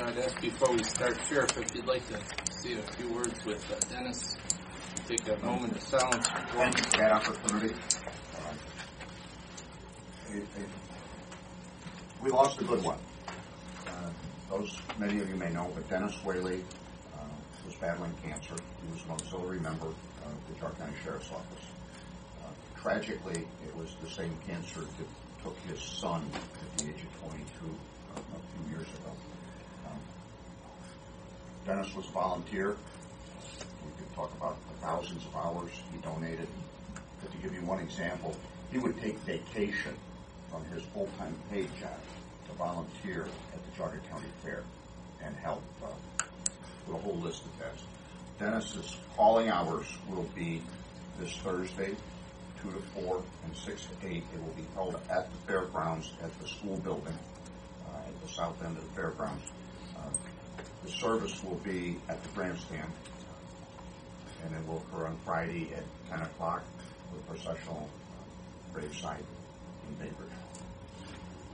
I'd ask before we start, Sheriff, if you'd like to say a few words with Dennis. Take a moment of silence. Thank you for that opportunity. We lost a good one. Many of you may know, but Dennis Whaley was battling cancer. He was an auxiliary member of the Geauga County Sheriff's Office. Tragically, it was the same cancer that took his son at the age of 22 a few years ago. Dennis was a volunteer. We could talk about the thousands of hours he donated. But to give you one example, he would take vacation from his full-time paid job to volunteer at the Geauga County Fair and help with a whole list of that. Dennis's calling hours will be this Thursday, 2 to 4 and 6 to 8. It will be held at the fairgrounds at the school building at the south end of the fairgrounds. The service will be at the grandstand, and it will occur on Friday at 10 o'clock with processional graveside in Bainbridge.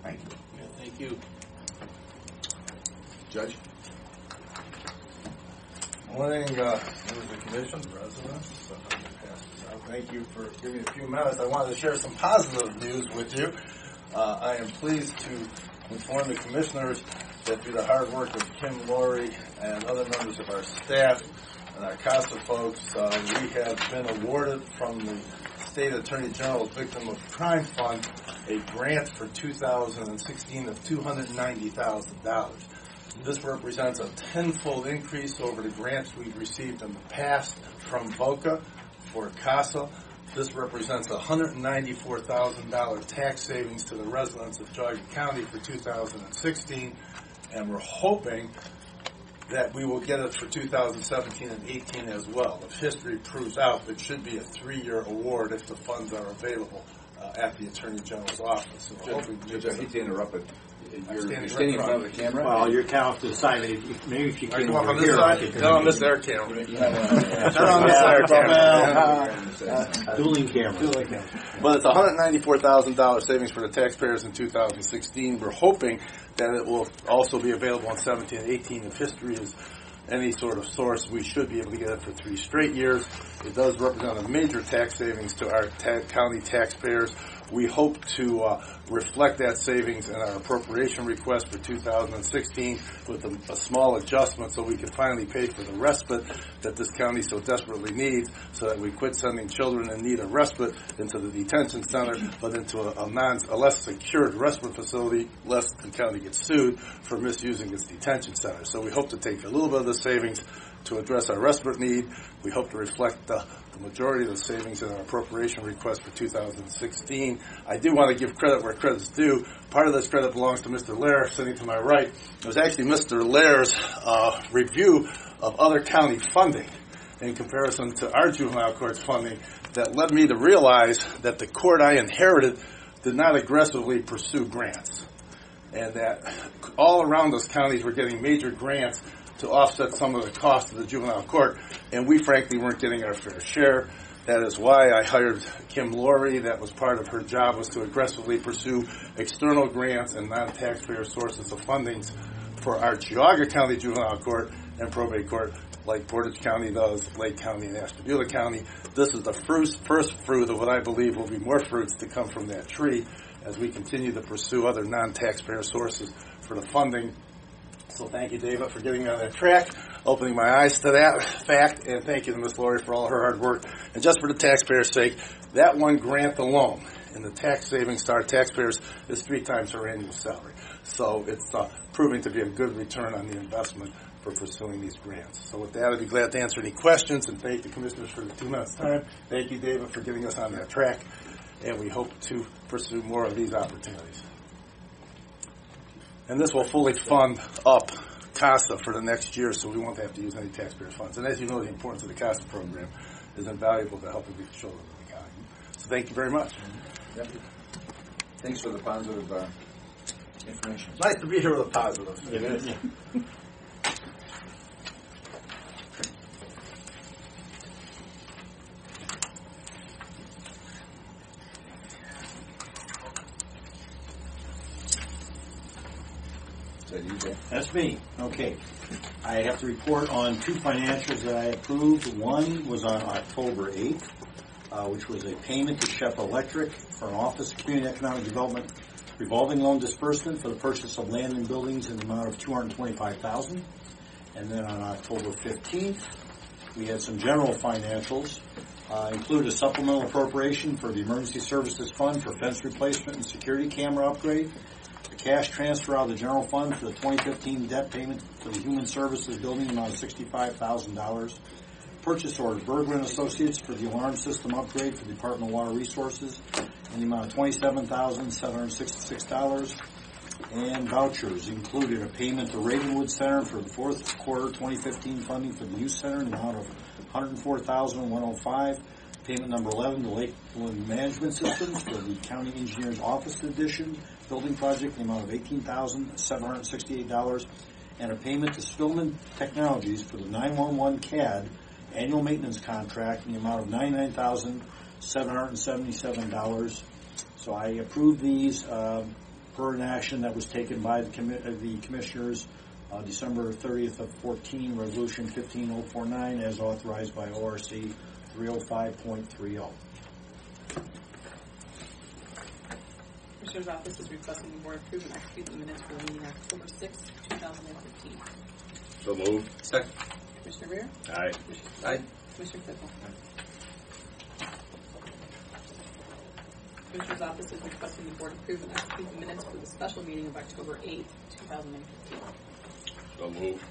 Thank you. Yeah, thank you. Judge? Morning, members of the commission, residents. Thank you for giving me a few minutes. I wanted to share some positive news with you. I am pleased to inform the commissioners that through the hard work of Kim Laurie and other members of our staff and our CASA folks, we have been awarded from the State Attorney General's Victim of Crime Fund a grant for 2016 of $290,000. This represents a tenfold increase over the grants we've received in the past from VOCA for CASA. This represents a $194,000 tax savings to the residents of Geauga County for 2016, and we're hoping that we will get it for 2017 and 18 as well. If history proves out, it should be a 3-year award if the funds are available at the Attorney General's office. So Judge, I hate to interrupt, but you're standing in front of the camera. Well, you're kind of to the side. Maybe if you Are you came on over this here, side? No, on this air camera. Not on this air camera. Dueling cameras. But it's $194,000 savings for the taxpayers in 2016. We're hoping that it will also be available in 17 and 18. If history is any sort of source, we should be able to get it for 3 straight years. It does represent a major tax savings to our county taxpayers. We hope to reflect that savings in our appropriation request for 2016 with a small adjustment so we can finally pay for the respite that this county so desperately needs, so that we quit sending children in need of respite into the detention center, but into a less secured respite facility, lest the county gets sued for misusing its detention center. So we hope to take a little bit of the savings to address our respite need. We hope to reflect the majority of the savings in our appropriation request for 2016. I do want to give credit where credit's due. Part of this credit belongs to Mr. Lair, sitting to my right. It was actually Mr. Lair's review of other county funding in comparison to our juvenile court's funding that led me to realize that the court I inherited did not aggressively pursue grants, and that all around us counties were getting major grants to offset some of the cost of the juvenile court, and we frankly weren't getting our fair share. That is why I hired Kim Laurie. That was part of her job, was to aggressively pursue external grants and non-taxpayer sources of fundings for our Geauga County Juvenile Court and Probate Court, like Portage County does, Lake County, and Ashtabula County. This is the first fruit of what I believe will be more fruits to come from that tree as we continue to pursue other non-taxpayer sources for the funding. So thank you, David, for getting me on that track, opening my eyes to that fact, and thank you to Ms. Laurie for all her hard work. And just for the taxpayers' sake, that one grant alone in the tax savings to our taxpayers is 3 times her annual salary. So it's proving to be a good return on the investment for pursuing these grants. So with that, I'd be glad to answer any questions, and thank the commissioners for the 2 minutes time. Thank you, David, for getting us on that track, and we hope to pursue more of these opportunities. And this will fully fund up CASA for the next year, so we won't have to use any taxpayer funds. And as you know, the importance of the CASA program is invaluable to helping the children of the county. So thank you very much. Yep. Thanks for the positive information. Nice to be here with a positive. It is. Is that you, Jay? That's me. Okay. I have to report on two financials that I approved. One was on October 8th, which was a payment to Chef Electric for an office community economic development revolving loan disbursement for the purchase of land and buildings in the amount of $225,000. And then on October 15th, we had some general financials. Include a supplemental appropriation for the Emergency Services Fund for fence replacement and security camera upgrade, a cash transfer out of the general fund for the 2015 debt payment for the Human Services Building amount of $65,000, purchase order Bergman Associates for the alarm system upgrade for the Department of Water Resources in the amount of $27,766, and vouchers included a payment to Ravenwood Center for the fourth quarter 2015 funding for the youth center in the amount of $104,105. Payment number 11 to Lakeland Management Systems for the County Engineer's Office Addition building project in the amount of $18,768, and a payment to Spillman Technologies for the 911 CAD annual maintenance contract in the amount of $99,777. So I approve these per an action that was taken by the commissioners December 30th of 14, Resolution 15049, as authorized by ORC 305.30. Commissioner's Office is requesting the Board approve and execute the minutes for the meeting October 6, 2015. So moved. Second. Commissioner Rea? Aye. Commissioner Aye. Spillier? Commissioner Claypool? Commissioner's Office is requesting the Board approve and execute the minutes for the special meeting of October 8, 2015. So moved.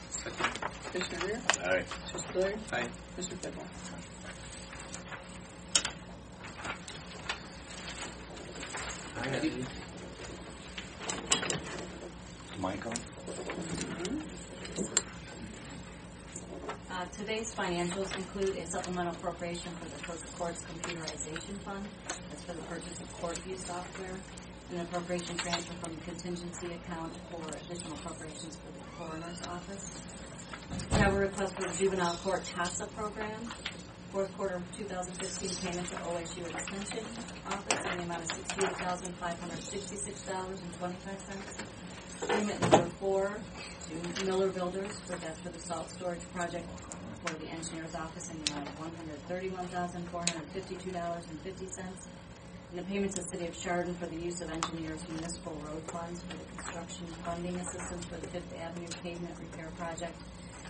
Second. Commissioner Rea? Aye. Commissioner Spillier? Aye. Commissioner Claypool? Mike on? Today's financials include a supplemental appropriation for the Clerk of Court's computerization fund. That's for the purchase of court view software. An appropriation transfer from the contingency account for additional appropriations for the coroner's office. We have a request for the juvenile court TASA program. Fourth quarter of 2015 payments at OSU Extension Office in the amount of $68,566.25. Payment number 4 to Miller Builders, that's for the salt storage project for the engineer's office in the amount of $131,452.50. And the payments to the City of Chardon for the use of engineers' municipal road funds for the construction funding assistance for the Fifth Avenue pavement repair project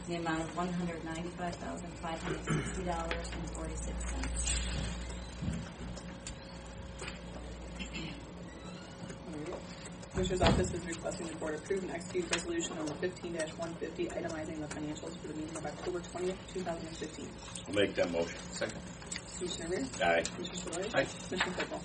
in the amount of $195,560.46. Commissioner's Office is requesting the Board approve and execute resolution number 15-150 itemizing the financials for the meeting of October 20th, 2015. I'll make that motion. Second. Commissioner Rea? Aye. Commissioner Spillier? Aye. Commissioner Claypool?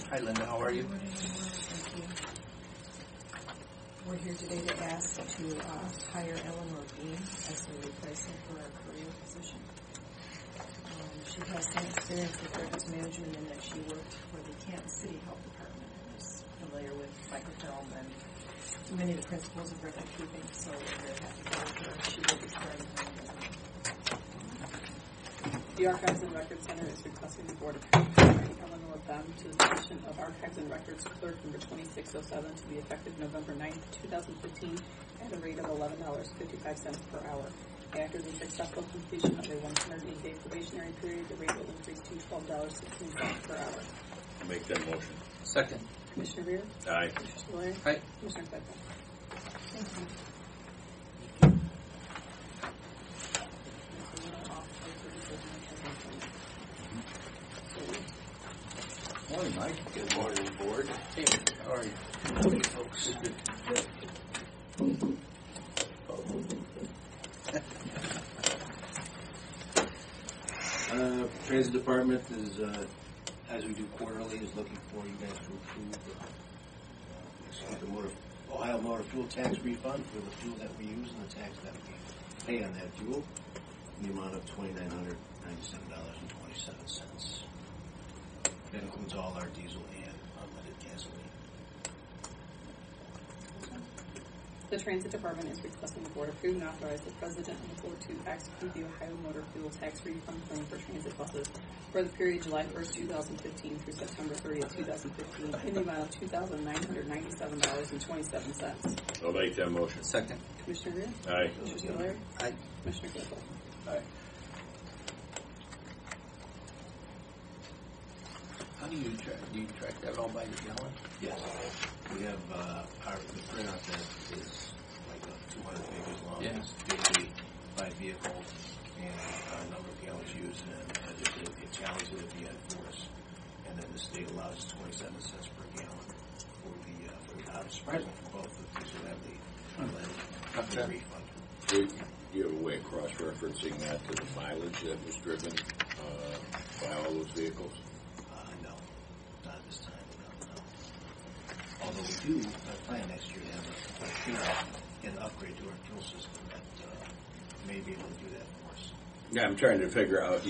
Hi, Linda. How are you? We're here today to ask to hire Eleanor Bean as the replacement for our career position. She has some experience with records management in that she worked for the Kansas City Health Department and is familiar with microfilm and many of the principles of record keeping, so we're very happy to have her. She will be starting her own business. The Archives and Records Center is requesting the Board approve hiring Eleanor Bean to the position of Archives and Records Clerk number 2607 to be effective November 9th, 2015 at a rate of $11.55 per hour. After the successful completion of a 108-day probationary period, the rate will increase to $12.16 per hour. I'll make that motion. Second. Commissioner Rea? Aye. Commissioner Spillier? Aye. Commissioner Claypool? Thank you. Morning, Mike. Good morning, Board. Hey, how are you? Folks. Transit Department is, as we do quarterly, is looking for you guys to approve the Ohio Motor Fuel Tax refund for the fuel that we use and the tax that we pay on that fuel. in the amount of $2,997.27. That includes all our diesel and unleaded gasoline. The Transit Department is requesting the Board approve and authorize the President and the Board to execute the Ohio Motor Fuel Tax Refund Claim for transit buses for the period July 1st, 2015 through September 30th, 2015 in the amount of $2,997.27. I'll make that motion. Second. Commissioner Rea? Aye. Commissioner Spudler? Aye. Commissioner Claypool? Aye. How do you track that all by the gallon? Yes. We have the printout that is like 200 pages long. Yeah. It's daily by vehicle and number of gallons used, and there's a challenge that it be enforced. And then the state allows 27 cents per gallon for the surprisingly for both the diesel and the unleaded refund. Do you have a way of cross-referencing that to the mileage that was driven by all those vehicles? No, not this time. No. Although we do plan next year to have an upgrade to our fuel system that may be able to do that for us. Yeah, I'm trying to figure out,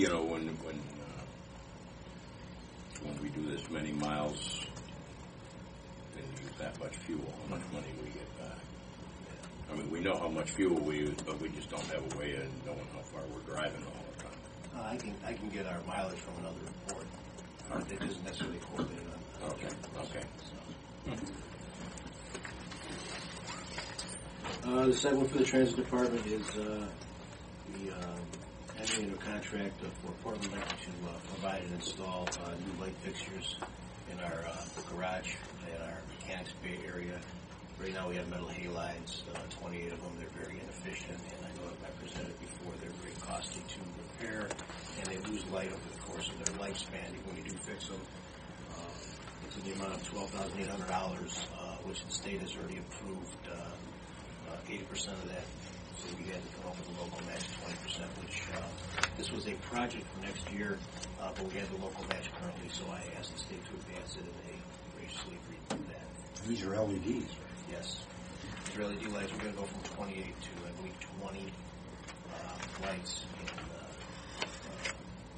when we do this many miles and use that much fuel, how much money we get back. I mean, we know how much fuel we use, but we just don't have a way of knowing how far we're driving all the time. I can get our mileage from another report. It isn't necessarily coordinated on. Okay. The second one for the Transit Department is the entering into a contract for Portland Light to provide and install new light fixtures in our garage and our mechanics bay area. Right now we have metal halides, 28 of them. They're very inefficient, and I know I presented before, they're very costly to repair, and they lose light over the course of their lifespan when you do fix them. It's in the amount of $12,800, which the state has already approved 80% of that. So we had to come up with a local match 20%, which this was a project for next year, but we had the local match currently, so I asked the state to advance it, and they graciously agreed to that. These are LEDs, right? Yes. These are LED lights. We're going to go from 28 to, I believe, 20 lights, and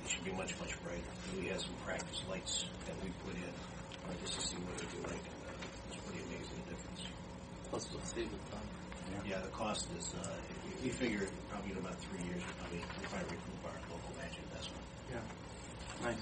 it should be much, much brighter. We have some practice lights that we put in just to see what they do like, and it's pretty amazing the difference. Plus, we'll save it time. Yeah, the cost is, we figure probably in about 3 years, we'll probably recoup our local match investment. Yeah. Nice.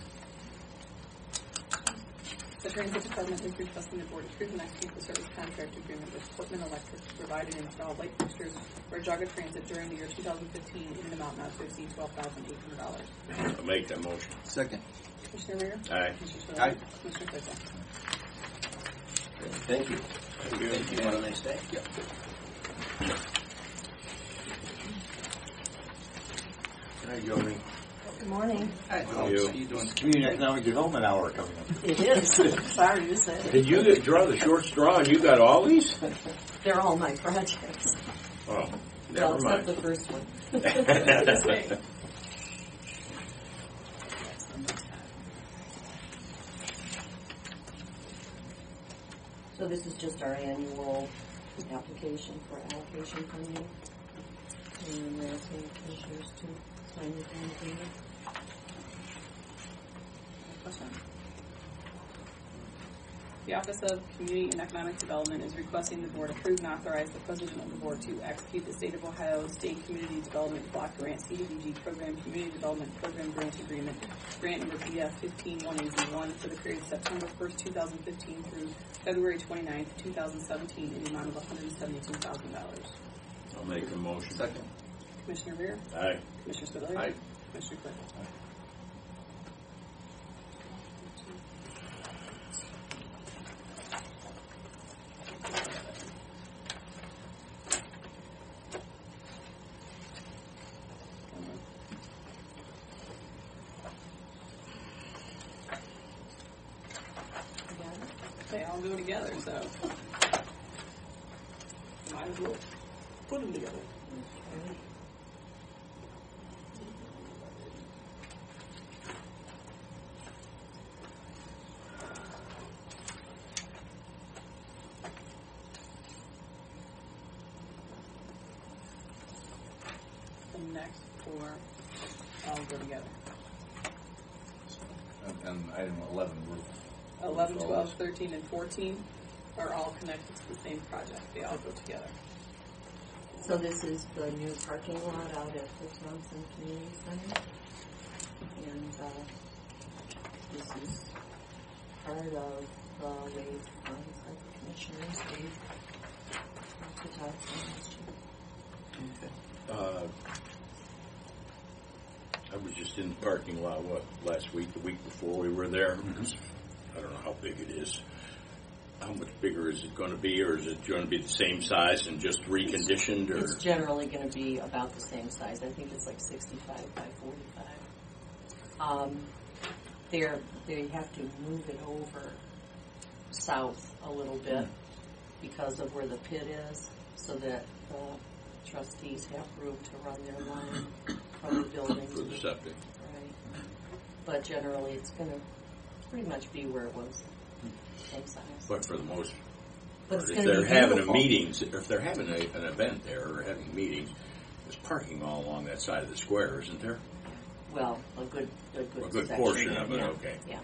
The Transit Department is requesting the Board approve and execute the service contract agreement with Portman Electric to provide and install light fixtures for Geauga Transit during the year 2015 in an amount not to exceed $12,800. I'll make that motion. Second. Commissioner Rea? Aye. Commissioner Spudler? Aye. Commissioner Claypool? Thank you. Thank you. Have a nice day. Yeah. There you go, Lee. Good morning. Hi. How are you? How you doing? Community Economic Development Hour coming up. It is. Sorry to say. Did you draw the short straw and you got all these? They're all my projects. Oh, Well, never except mind. the first one. So this is just our annual application for allocation funding. And we're asking commissioners to sign this agreement. Question. The Office of Community and Economic Development is requesting the Board approve and authorize the President of the Board to execute the State of Ohio State Community Development Block Grant CDBG Program Community Development Program Grant Agreement, grant number BF 151AZ1 for the period September 1st, 2015 through February 29th, 2017 in the amount of $172,000. I'll make a motion. Second. Commissioner Rea? Aye. Commissioner Spudler? Aye. Commissioner Claypool? They all go together, so might as well put them together. The next four all go together. And item 11, roof. 11, 12, 13, and 14 are all connected to the same project. They all go together. So this is the new parking lot out at the Thompson Community Center. And this is part of the waived funds that the commissioners gave to Thompson last year. I was just in the parking lot, last week, the week before we were there. I don't know how big it is. How much bigger is it going to be, or is it going to be the same size and just reconditioned? Or? It's generally going to be about the same size. I think it's like 65 by 45. They have to move it over south a little bit because of where the pit is, so that the trustees have room to run their line from the building For the septic. Right. But generally, it's going to pretty much be where it was, same size. But for the most But part, it's if gonna they're be having beautiful. if they're having an event there or having meetings, there's parking all along that side of the square, isn't there? Well, a good section portion there, of it, yeah. okay. Yeah.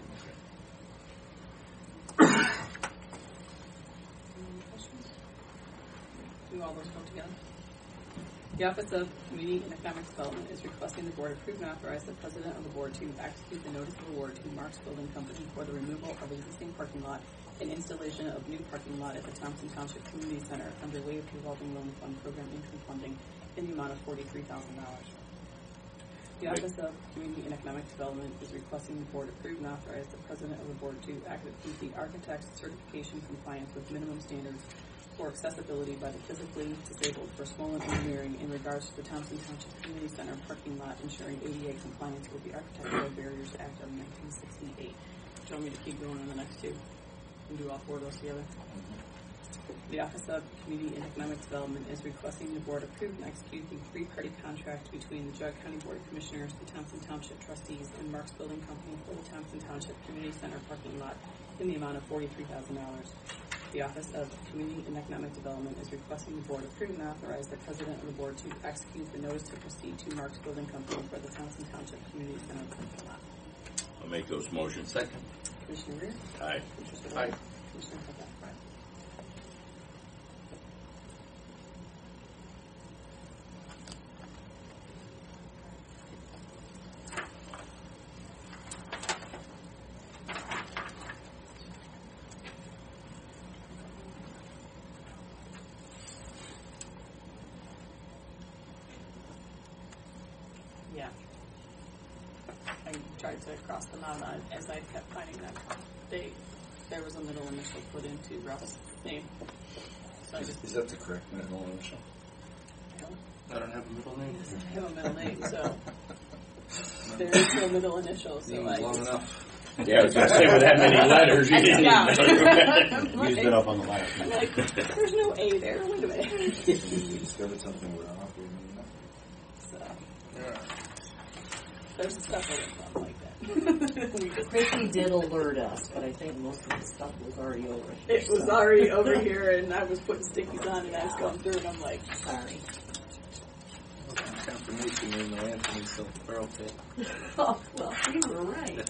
Do all those go together? The Office of Community and Economic Development is requesting the Board approve and authorize the President of the Board to execute the notice of award to Mark's Building Company for the removal of existing parking lot and installation of new parking lot at the Thompson Township Community Center under waived revolving loan fund program income funding in the amount of $43,000. The Office of Community and Economic Development is requesting the Board approve and authorize the President of the Board to execute the architect's certification compliance with minimum standards for accessibility by the physically disabled for Swollen Engineering in regards to the Thompson Township Community Center parking lot, ensuring ADA compliance with the Architectural Barriers Act of 1968. Do you want me to keep going on the next two and do all four of those together? The Office of Community and Economic Development is requesting the Board approve and execute the three-party contract between the Geauga County Board of Commissioners, the Thompson Township Trustees, and Mark's Building Company for the Thompson Township Community Center parking lot in the amount of $43,000. The Office of Community and Economic Development is requesting the Board approve and authorize the President of the Board to execute the notice to proceed to Mark's Building Company for the Thompson Township Community Center parking lot. I'll make those motions. Second. Commissioner Rea? Aye. Commissioner Aye. Spudler? Commissioner Cavanaugh? Yeah. I tried to cross them out as I kept finding them. There was a middle initial put into Ralph's name. So I just Is that the correct middle initial? I don't have a middle name. have a middle name, so there is no middle initial. So Name's long enough. Yeah, I was going to say with that many letters, you didn't Yeah. know. Used it up on the last I'm one. like, there's no A there. Wait a minute. We discovered something we're not operating now. So Yeah. there's stuff that was like that. We just- Chrissy did alert us, but I think most of the stuff was already over here. It was already over here, and I was putting stickies on, and I was going through, and I'm like, Sorry. Confirmation in the Anthony Silver pit. Oh, well, you were right.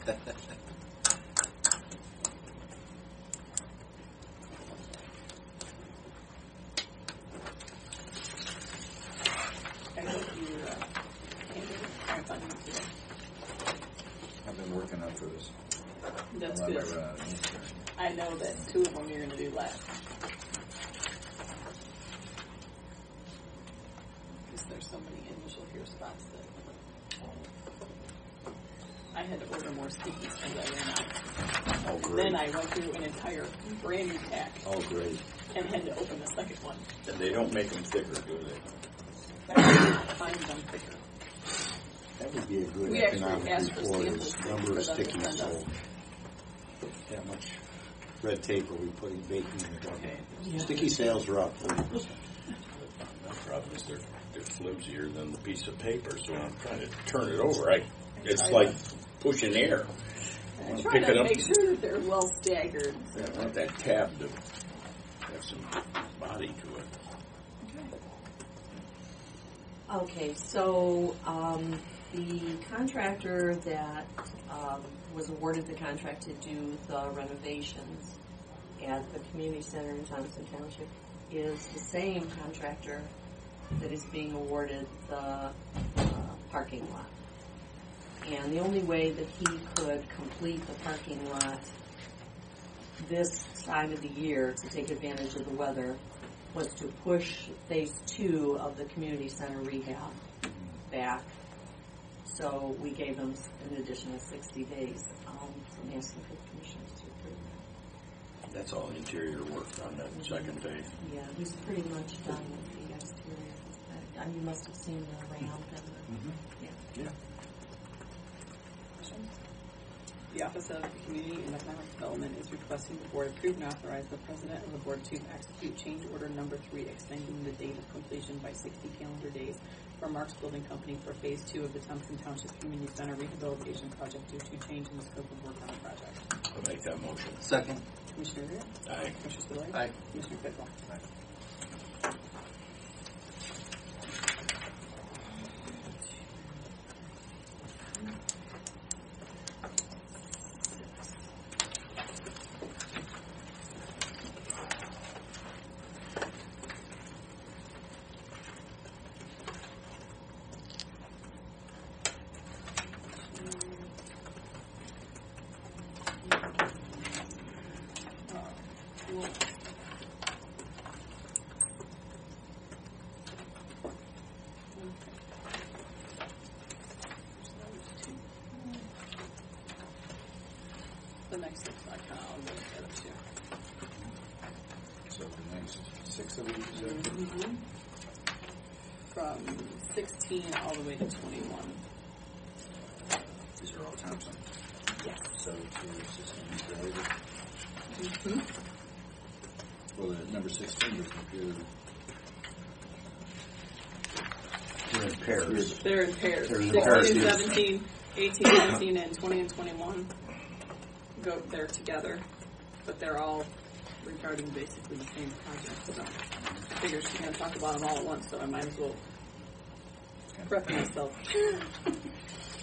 I hope you aren't finding it today. I've been working up for this. That's I'm on my good. run out of ink here. I know that two of them you're going to do last. Because there's so many initial here spots that I had to order more stickies because I ran out. Oh, great. Then I went through an entire brand new pack Oh, great. and had to open the second one. And they don't make them thicker, do they? But I couldn't find them quicker. That would be a good We actually economic asked for report, samples is number of for them to stickies send us. sold. That much red tape are we putting bacon in the government? Sticky sales are up 40%. The problem is they're flimsier than the piece of paper, so when I'm trying to turn it over, it's like pushing air. And I Pick try it to up. make sure that they're well staggered. I want that tab to have some body to it. Okay, so The contractor that was awarded the contract to do the renovations at the community center in Thompson Township is the same contractor that is being awarded the parking lot. And the only way that he could complete the parking lot this time of the year to take advantage of the weather was to push phase 2 of the community center rehab back. So we gave them an additional 60 days. So I'm asking for the commissioners to approve that. That's all interior work on that second phase. Yeah, he's pretty much done with the exterior. I mean, you must have seen the ramp and the, Yeah. The Office of Community and Economic Development is requesting the Board approve and authorize the President of the Board to execute change order number 3, extending the date of completion by 60 calendar days for Mark's Building Company for Phase 2 of the Thompson Township Community Center Rehabilitation Project due to change in the scope of work on the project. I'll make that motion. Second. Commissioner Rea? Aye. Commissioner Spillier? Aye. Commissioner Claypool? The next six, I kind of all go together too. So the next 6 of these, is that? Mm-hmm. From 16 all the way to 21. These are all Thompson. Yes. 17 systems related. Mm-hmm. Well, the number 16 is computer. They're in pairs. They're in pairs. They're in 16 pairs, and yes. 17, 18, 19, and 20 and 21 go there together, but they're all regarding basically the same project. So I figure she's going to talk about them all at once, so I might as well prep myself.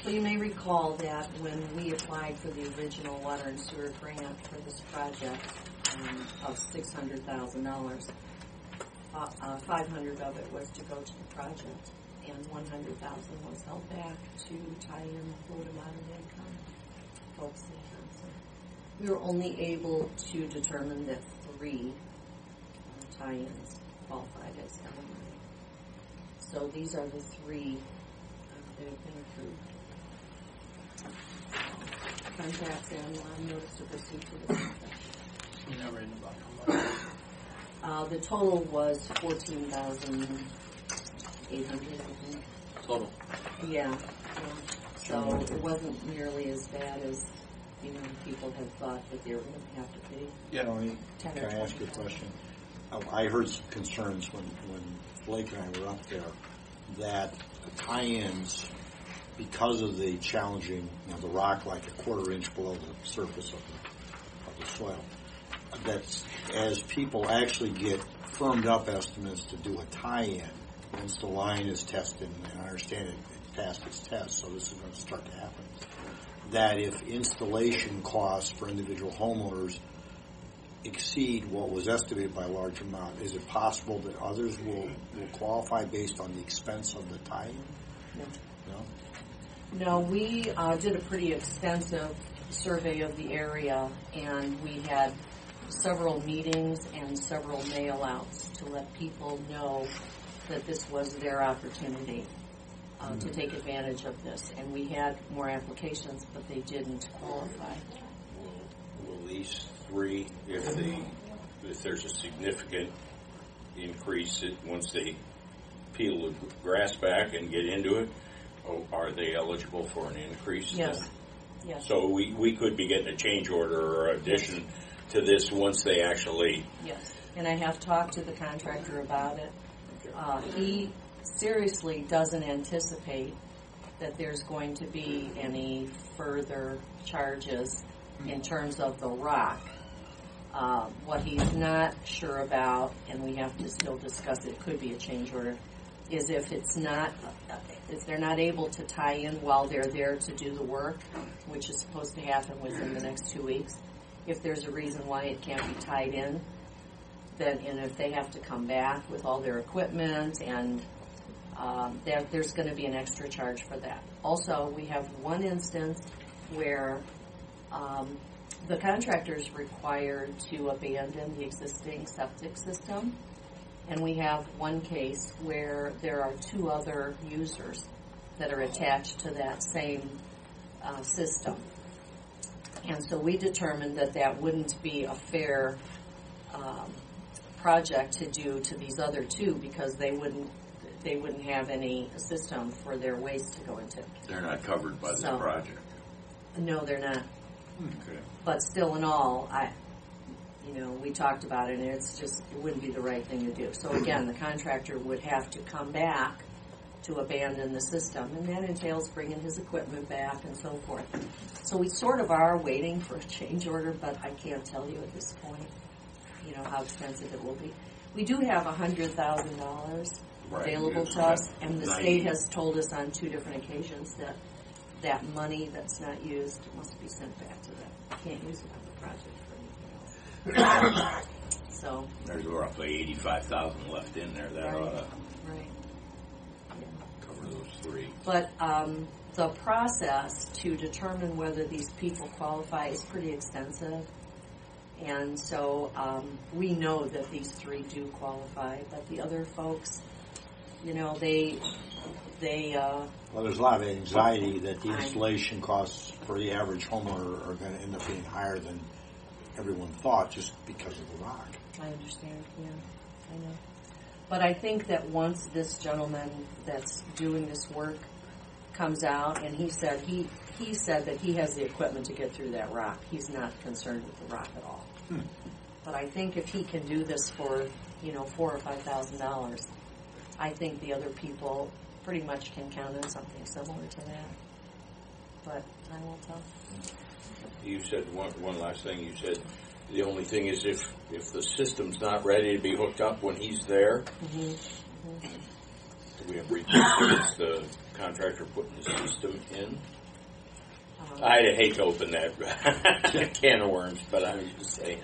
Well, you may recall that when we applied for the original water and sewer grant for this project of $600,000, 500 of it was to go to the project, and 100,000 was held back to tie in Florida Modern Day folks in Thompson. We were only able to determine that 3 tie-ins qualified as LMI. So these are the 3 that have been approved. Contracts and notice to proceed to the contract. You never in about how much? The total was $14,800, I think. Total. Yeah. So it wasn't nearly as bad as people had thought that they were going to have to pay. Yeah, Tony, 10 can or I ask you a 20,000. question? I heard some concerns when Blake and I were up there that the tie-ins, because of the challenging, the rock like a quarter-inch below the surface of the soil, that as people actually get firmed up estimates to do a tie-in, once the line is tested, and I understand it passed its test, so this is going to start to happen, that if installation costs for individual homeowners exceed what was estimated by a large amount, is it possible that others will qualify based on the expense of the tie-in? No? No, we did a pretty extensive survey of the area, and we had several meetings and several mail-outs to let people know that this was their opportunity to take advantage of this. And we had more applications, but they didn't qualify. Will these 3, if there's a significant increase once they peel the grass back and get into it, are they eligible for an increase? Yes. Yes. So we could be getting a change order or addition to this once they actually... Yes. And I have talked to the contractor about it. He seriously doesn't anticipate that there's going to be any further charges in terms of the rock. What he's not sure about, and we have to still discuss it, could be a change order, is if they're not able to tie in while they're there to do the work, which is supposed to happen within the next 2 weeks, if there's a reason why it can't be tied in, then, and if they have to come back with all their equipment, and there's going to be an extra charge for that. Also, we have one instance where the contractor is required to abandon the existing septic system, and we have one case where there are 2 other users that are attached to that same system. And so we determined that that wouldn't be a fair project to do to these other 2, because they wouldn't have any system for their waste to go into. They're not covered by the project. No, they're not. Okay. But still, in all, we talked about it, and it wouldn't be the right thing to do. So again, the contractor would have to come back to abandon the system, and that entails bringing his equipment back and so forth. So we sort of are waiting for a change order, but I can't tell you at this point, how expensive it will be. We do have $100,000 available to us, and the state has told us on 2 different occasions that money that's not used must be sent back to them. Can't use it on the project for anything else. So there's roughly $85,000 left in there. That ought to cover those 3. But the process to determine whether these people qualify is pretty extensive. And so we know that these 3 do qualify, but the other folks, well, there's a lot of anxiety that the installation costs for the average homeowner are going to end up being higher than everyone thought, just because of the rock. I understand, I know. But I think that once this gentleman that's doing this work comes out, and he said that he has the equipment to get through that rock. He's not concerned with the rock at all. But I think if he can do this for, $4,000 or $5,000, I think the other people pretty much can count on something similar to that. But I will tell. You said one last thing. You said the only thing is if the system's not ready to be hooked up when he's there. Do we have recourse the contractor putting the system in? I hate to open that can of worms, but I'm just saying.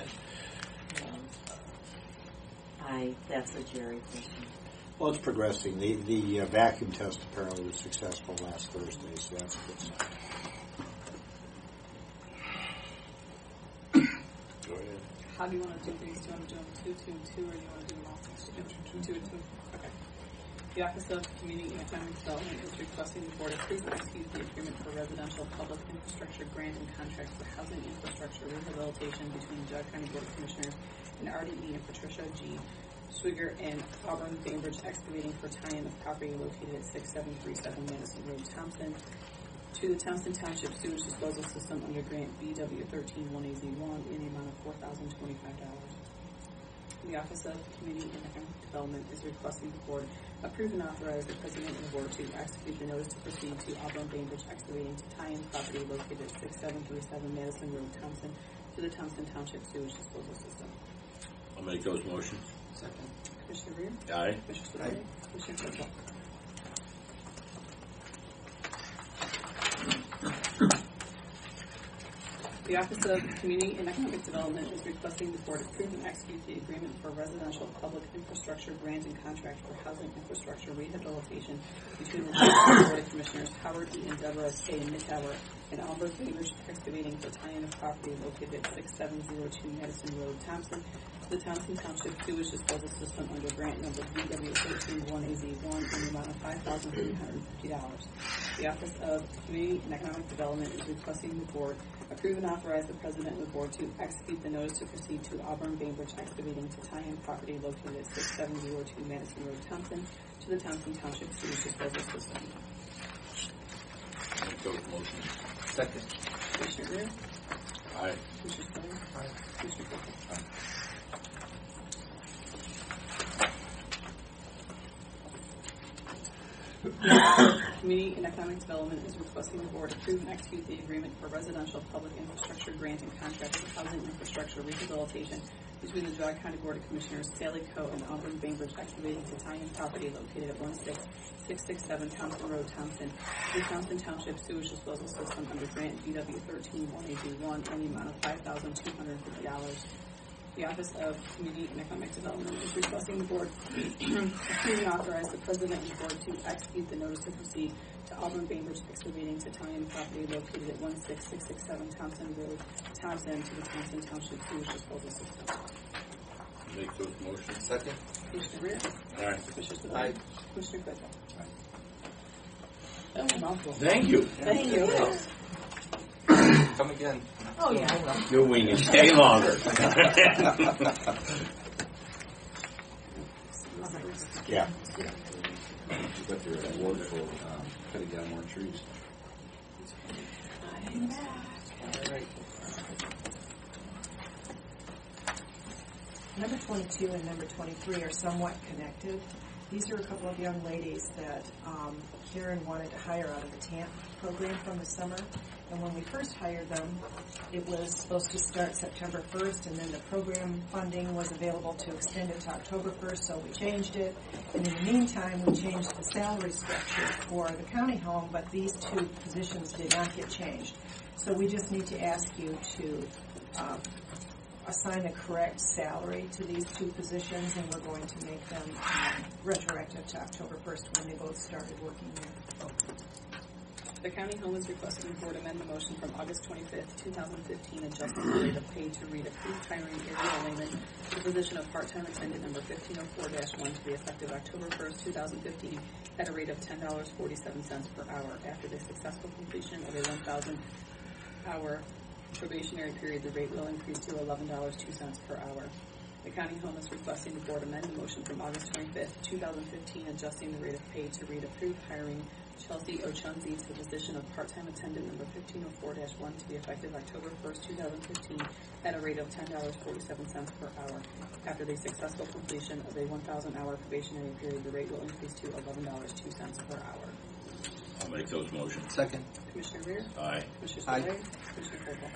That's a Jerry question. Well, it's progressing. The vacuum test apparently was successful last Thursday, so that's a good sign. Go ahead. How do you want to do these? Do you want to do them 2, 2, and 2, or do you want to do them all 2 and 2? Okay. The Office of Community and Economic Development is requesting the Board approve and execute the agreement for residential public infrastructure grant and contract for housing infrastructure rehabilitation between Geauga County Board of Commissioners and RDE and Patricia G. Schwiger and Auburn Bainbridge Excavating for tie-in of property located at 6737 Madison Road, Thompson, to the Thompson Township Sewage Disposal System under Grant BW131AZ1 in the amount of $4,025. The Office of Community and Economic Development is requesting the Board approve and authorize the President of the Board to execute the notice to proceed to Auburn Bainbridge Excavating to tie-in property located at 6737 Madison Road, Thompson, to the Thompson Township Sewage Disposal System. I'll make those motions. Second. Commissioner Rea? Aye. Commissioner Spudler? Commissioner Clickwell? The Office of Community and Economic Development is requesting the Board approve and execute the agreement for residential public infrastructure grant and contract for housing infrastructure rehabilitation between the Board of Commissioners Howard E. and Deborah K. Midtower and Albert Bainbridge Excavating for tie-in of property located at 6702 Madison Road, Thompson, to the Thompson Township Sewage Disposal System under grant number BW131AZ1 in the amount of $5,350. The Office of Community and Economic Development is requesting the Board approve and authorize the President of the Board to execute the notice to proceed to Auburn Bainbridge Excavating to tie-in property located at 6702 Madison Road, Thompson, to the Thompson Township Sewage Disposal System. Make those motions. Second. Commissioner Rea? Aye. Commissioner Spudler? Aye. Commissioner Clickwell? Aye. Community and Economic Development is requesting the board approve and execute the agreement for residential public infrastructure grant and contract for housing infrastructure rehabilitation between the Geauga County Board of Commissioners, Sally Coe, and Auburn Bainbridge Excavating to tie-in property located at 16667 Thompson Road, Thompson, the Thompson Township Sewage Disposal System under Grant BW 13-1AG1 in the amount of $5,250. The Office of Community and Economic Development is requesting the board approve and authorize the President and Board to execute the notice to proceed to Auburn Bainbridge Excavating to tie-in property located at 16667 Thompson Road, Thompson, to the Thompson Township Sewage Disposal System. Make those motions. Second. Commissioner Rea? Aye. Commissioner Spudler? Aye. Commissioner Claypool? That was a mouthful. Thank you. Thank you. Come again. Oh, yeah, I will. Your wing and stay longer. Yeah. You got their award for cutting down more trees. All right. Number 22 and number 23 are somewhat connected. These are a couple of young ladies that Karen wanted to hire out of the TAMP program from the summer. And when we first hired them, it was supposed to start September 1st, and then the program funding was available to extend it to October 1st, so we changed it. And in the meantime, we changed the salary structure for the county home, but these two positions did not get changed. So we just need to ask you to assign the correct salary to these two positions, and we're going to make them retroactive to October 1st when they both started working there. The county home is requesting the board amend the motion from August 25th, 2015, adjusting the rate of pay to read approved hiring Ariel Lehman to the position of part-time attendant number 1504-1 to be effective October 1st, 2015, at a rate of $10.47 per hour. After the successful completion of a 1,000-hour probationary period, the rate will increase to $11.02 per hour. The county home is requesting the board amend the motion from August 25th, 2015, adjusting the rate of pay to read approved hiring Chelsea Ochunzi to the position of part-time attendant number 1504-1 to be effective October 1st, 2015, at a rate of $10.47 per hour. After the successful completion of a 1,000-hour probationary period, the rate will increase to $11.02 per hour. I'll make those motions. Second. Commissioner Rea? Aye. Commissioner Aye. Spudler? Commissioner Claypool?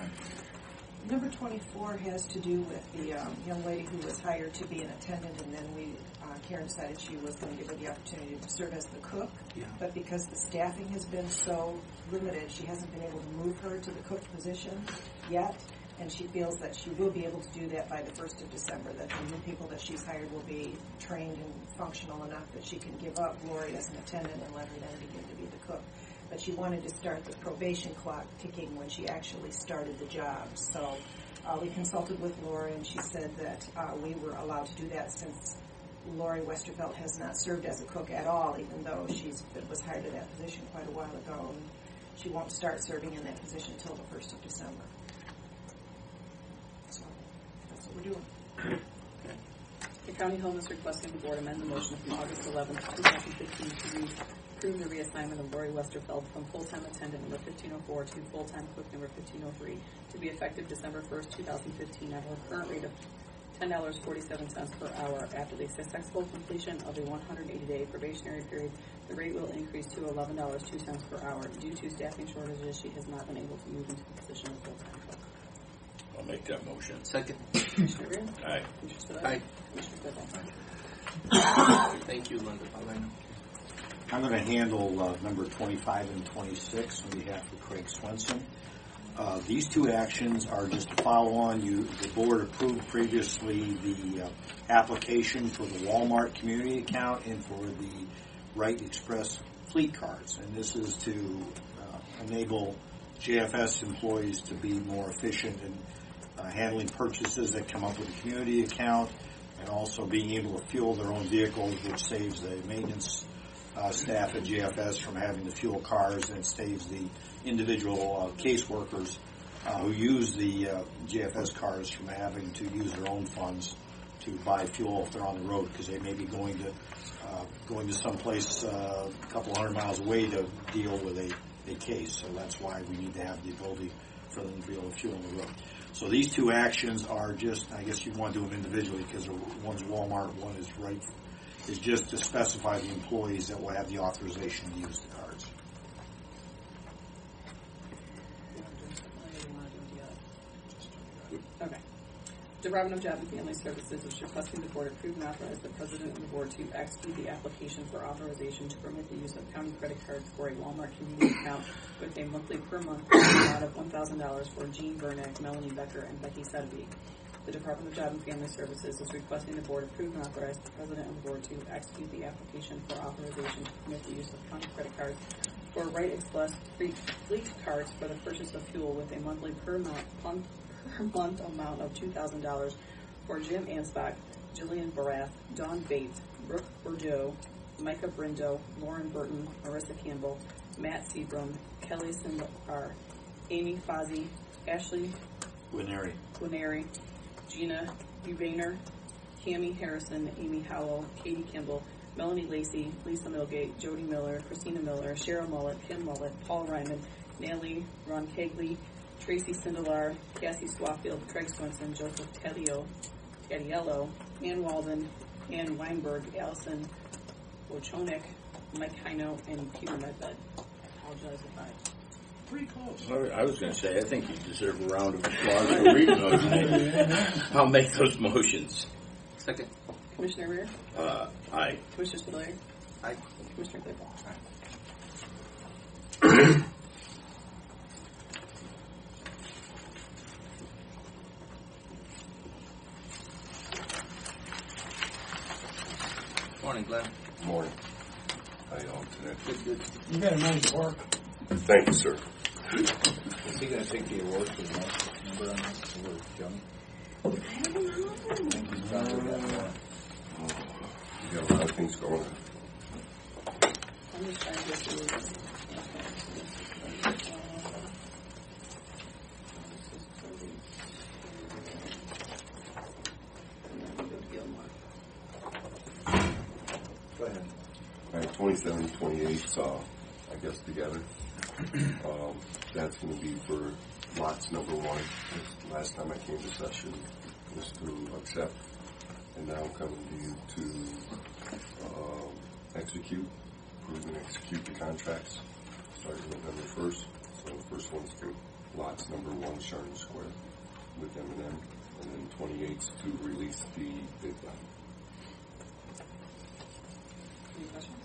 Number 24 has to do with the young lady who was hired to be an attendant, and then Karen decided she was going to give her the opportunity to serve as the cook. Yeah. But because the staffing has been so limited, she hasn't been able to move her to the cook position yet, and she feels that she will be able to do that by the 1st of December, that the new people that she's hired will be trained and functional enough that she can give up Lori as an attendant and let her then begin to be the cook. But she wanted to start the probation clock ticking when she actually started the job. So we consulted with Lori, and she said that we were allowed to do that since Lori Westerfeld has not served as a cook at all, even though she was hired to that position quite a while ago. And she won't start serving in that position until the 1st of December. So that's what we're doing. The county home is requesting the board amend the motion from August 11th, 2015 to approve the reassignment of Lori Westerfeld from full-time attendant number 1504 to full-time cook number 1503 to be effective December 1st, 2015 at her current rate of $10.47 per hour. After the successful completion of a 180-day probationary period, the rate will increase to $11.02 per hour. Due to staffing shortages, she has not been able to move into the position of full-time cook. I'll make that motion. Second. Commissioner Rea? Aye. Commissioner Spudler? Aye. Commissioner Claypool? Thank you, Linda Palino. I'm going to handle number 25 and 26 on behalf of Craig Swenson. These two actions are just to follow on. The board approved previously the application for the Walmart community account and for the Wright Express fleet cards. And this is to enable JFS employees to be more efficient in handling purchases that come up with the community account, and also being able to fuel their own vehicles, which saves the maintenance staff at JFS from having to fuel cars, and saves the individual caseworkers who use the JFS cars from having to use their own funds to buy fuel if they're on the road, because they may be going to some place a couple hundred miles away to deal with a case. So that's why we need to have the ability for them to be able to fuel on the road. So these two actions are just, I guess you want to do them individually, because one's Walmart, one is Wright, is just to specify the employees that will have the authorization to use the cards. Department of Job and Family Services is requesting the Board approve and authorize the President and the Board to execute the application for authorization to permit the use of county credit cards for a Walmart community account with a monthly per month amount of $1,000 for Jean Bernick, Melanie Becker, and Becky Sedby. The Department of Job and Family Services is requesting the Board approve and authorize the President and the Board to execute the application for authorization to permit the use of county credit cards for Right Express fleet cards for the purchase of fuel with a monthly per month amount of $2,000 for Jim Ansbach, Jillian Barath, Dawn Bates, Brooke Bordeaux, Micah Brindo, Lauren Burton, Marissa Campbell, Matt Seabrum, Kelly Sindar, Amy Fozzie, Ashley Guineri, Gina Ubainer, Cammie Harrison, Amy Howell, Katie Kimball, Melanie Lacey, Lisa Milgate, Jody Miller, Christina Miller, Cheryl Mullet, Kim Mullet, Paul Ryman, Natalie Ron Kegley, Tracy Sindelar, Cassie Swaffield, Craig Swenson, Joseph Tadiello, Ann Walden, Ann Weinberg, Allison Wochonik, Mike Hino, and Peter Medved. I apologize if I... Pretty close. I was going to say, I think you deserve a round of applause for reading those names. I'll make those motions. Second. Commissioner Rea? Aye. Commissioner Spudler? Aye. Commissioner Claypool? Morning, Glenn. Morning. How you all today? Good. You got a nice work. Thank you, sir. Is he going to take the award for the most number on this award, Johnny? I think he's probably got more. You got a lot of things going on. I'm just trying to get through this. Go ahead. All right, 27, 28, I guess together. That's going to be for lots number 1. Last time I came to session was to accept, and now I'm coming to you to execute, approve and execute the contracts starting November 1st. So the first one's for lots number 1, Sharon Square with M&M, and then 28's to release the bid bond. Any questions?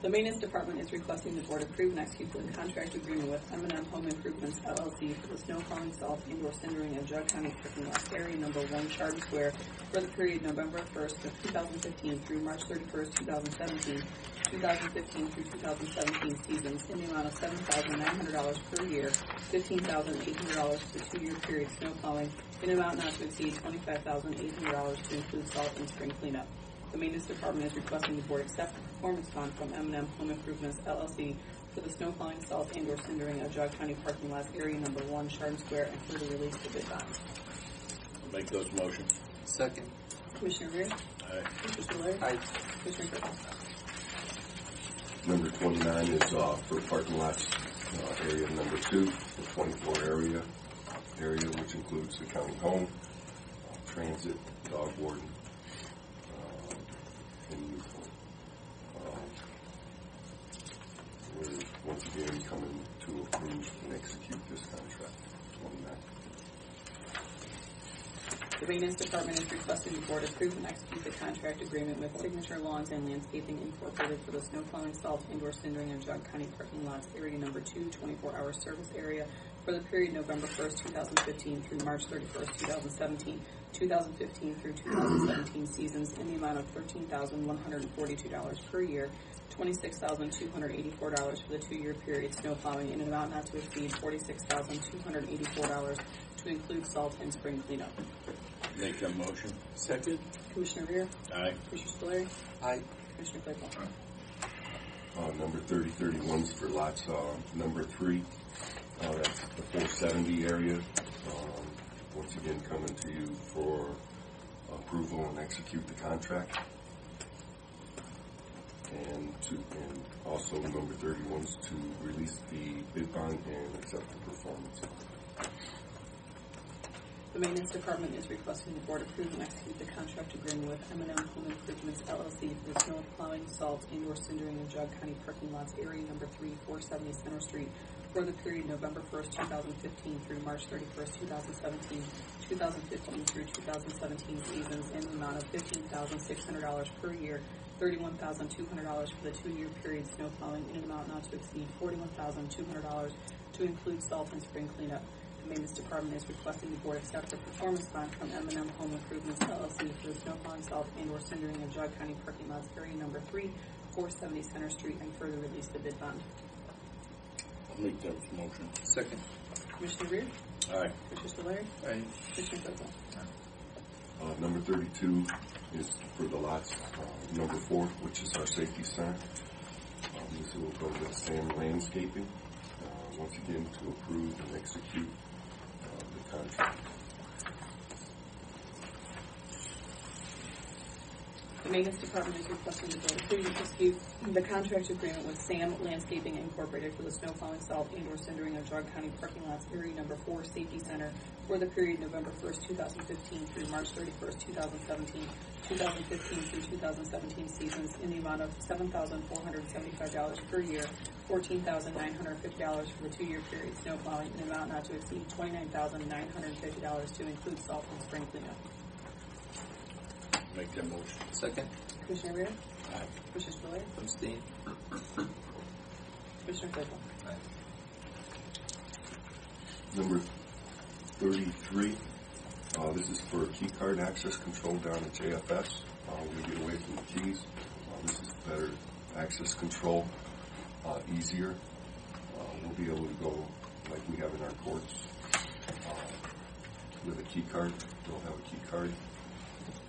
The Maintenance Department is requesting the Board approve and execute the contract agreement with M&M Home Improvements, LLC for the snow plowing, salt, and/or cindering of Geauga County parking lot area number 1, Chardon Square, for the period November 1st of 2015 through March 31st, 2017, 2015 through 2017 seasons, in the amount of $7,900 per year, $15,800 for the 2-year period snow plowing, in an amount not to exceed $25,800 to include salt and spring cleanup. The Maintenance Department is requesting the Board accept the performance bond from M&M Home Improvements, LLC for the snow plowing, salt, and/or cindering of Geauga County parking lots area number 1, Chardon Square, and further release the bid bonds. I'll make those motions. Second. Commissioner Rea? Aye. Commissioner Spudler? Aye. Commissioner Claypool? Number 29 is for parking lots area number 2, the 24 area, which includes the county home, transit, dog warden, and youth home. We're once again coming to approve and execute this contract, 29. The Maintenance Department is requesting the Board approve and execute the contract agreement with Signature Lawns and Landscaping Incorporated for the snow plowing, salt, and/or cindering of Geauga County parking lots area number 2, 24-hour service area for the period November 1st, 2015 through March 31st, 2017, 2015 through 2017 seasons, in the amount of $13,142 per year, $26,284 for the 2-year period snow plowing, in an amount not to exceed $46,284 to include salt and spring cleanup. Make that motion. Second. Commissioner Rea? Aye. Commissioner Spudler? Aye. Commissioner Claypool? Number 3031's for lots number 3. That's the 470 area. Once again, coming to you for approval and execute the contract. And also number 31's to release the bid bond and accept the performance. The Maintenance Department is requesting the Board approve and execute the contract agreement with M&M Home Improvements LLC for the snow plowing, salt, indoor cindering of Geauga County parking lots, area number 3, 470 Center Street, for the period November 1st, 2015 through March 31st, 2017, 2015 through 2017 seasons in the amount of $15,600 per year, $31,200 for the 2-year period snow plowing in an amount not to exceed $41,200 to include salt and spring cleanup. The Maintenance Department is requesting the Board accept a performance bond from M&M Home Improvements LLC for the snow plowing, salt, and/or cindering of Geauga County parking lots, area number 3, 470 Center Street, and further release the bid bond. I'll make that motion. Second. Commissioner Rea? Aye. Commissioner Spudler? Aye. Commissioner Claypool? Number 32 is for the lots, number 4, which is our safety center. This will go with Sam Landscaping, once again to approve and execute the contract. The Maintenance Department is requesting the Board approve and execute the contract agreement with Sam Landscaping Incorporated for the snow plowing, salt, and/or cindering of Geauga County parking lots, area number 4, Safety Center, for the period November 1st, 2015 through March 31st, 2017, 2015 through 2017 seasons in the amount of $7,475 per year, $14,950 for the 2-year period snow plowing in an amount not to exceed $29,950 to include salt and spring cleanup. Make that motion. Second. Commissioner Rea? Aye. Commissioner Spudler? Abstain. Commissioner Claypool? Aye. Number 33, this is for key card access control down at JFS. We get away from the keys. This is better access control, easier. We'll be able to go like we have in our courts with a key card. They'll have a key card.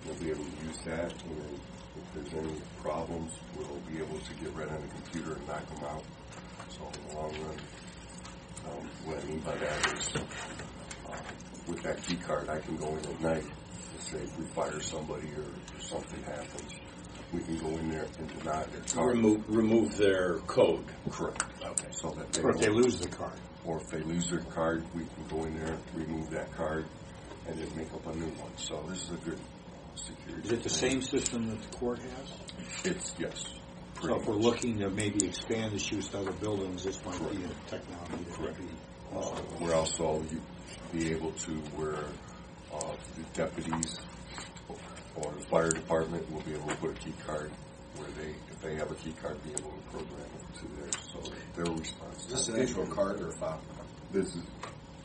We'll be able to use that, and then if there's any problems, we'll be able to get right on the computer and knock them out. So in the long run, what I mean by that is, with that key card, I can go in at night and say if we fire somebody or something happens, we can go in there and deny their card. Remove their code. Correct. Okay. So that Or if they lose the card. Or if they lose their card, we can go in there, remove that card, and then make up a new one. So this is a good security. Is it the same system that the court has? It's, yes. So if we're looking to maybe expand this use to other buildings, this might be a technology that would be... We're also be able to where the deputies or the fire department will be able to put a key card where if they have a key card, be able to program it to theirs. So their response. Is this an actual card or a fob? This is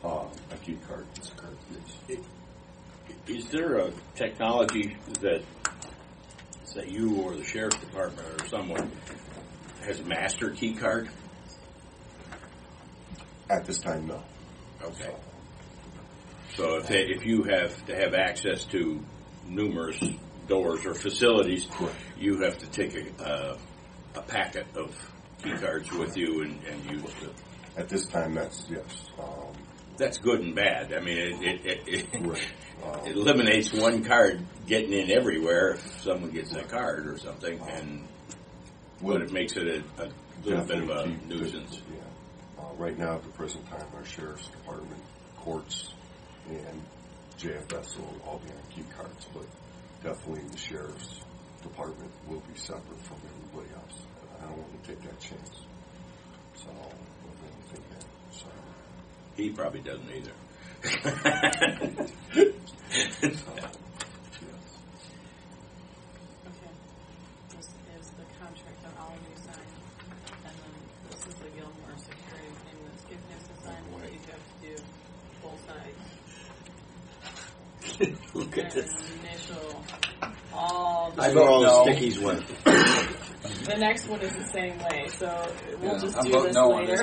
a key card. It's a card. Yes. Is there a technology that, say, you or the sheriff's department or someone has a master key card? At this time, no. Okay. So if you have to have access to numerous doors or facilities, correct, you have to take a packet of key cards with you and use it. At this time, that's yes. That's good and bad. I mean, it right. It eliminates one card getting in everywhere if someone gets a card or something, but it makes it a little bit of a nuisance. Yeah. Right now, at the present time, our sheriff's department, courts, and JFS will all be on key cards, but definitely the sheriff's department will be separate from everybody else. I don't want to take that chance. So, I don't think that. So. He probably doesn't either. Okay. This is the contract that I'll re-sign, and then this is the Gilmore security thing that Skip has to sign. What you have to do, both sides. Look at this. Initial, all the... I vote all the stickies went. The next one is the same way, so we'll just I'm do voting this no on later.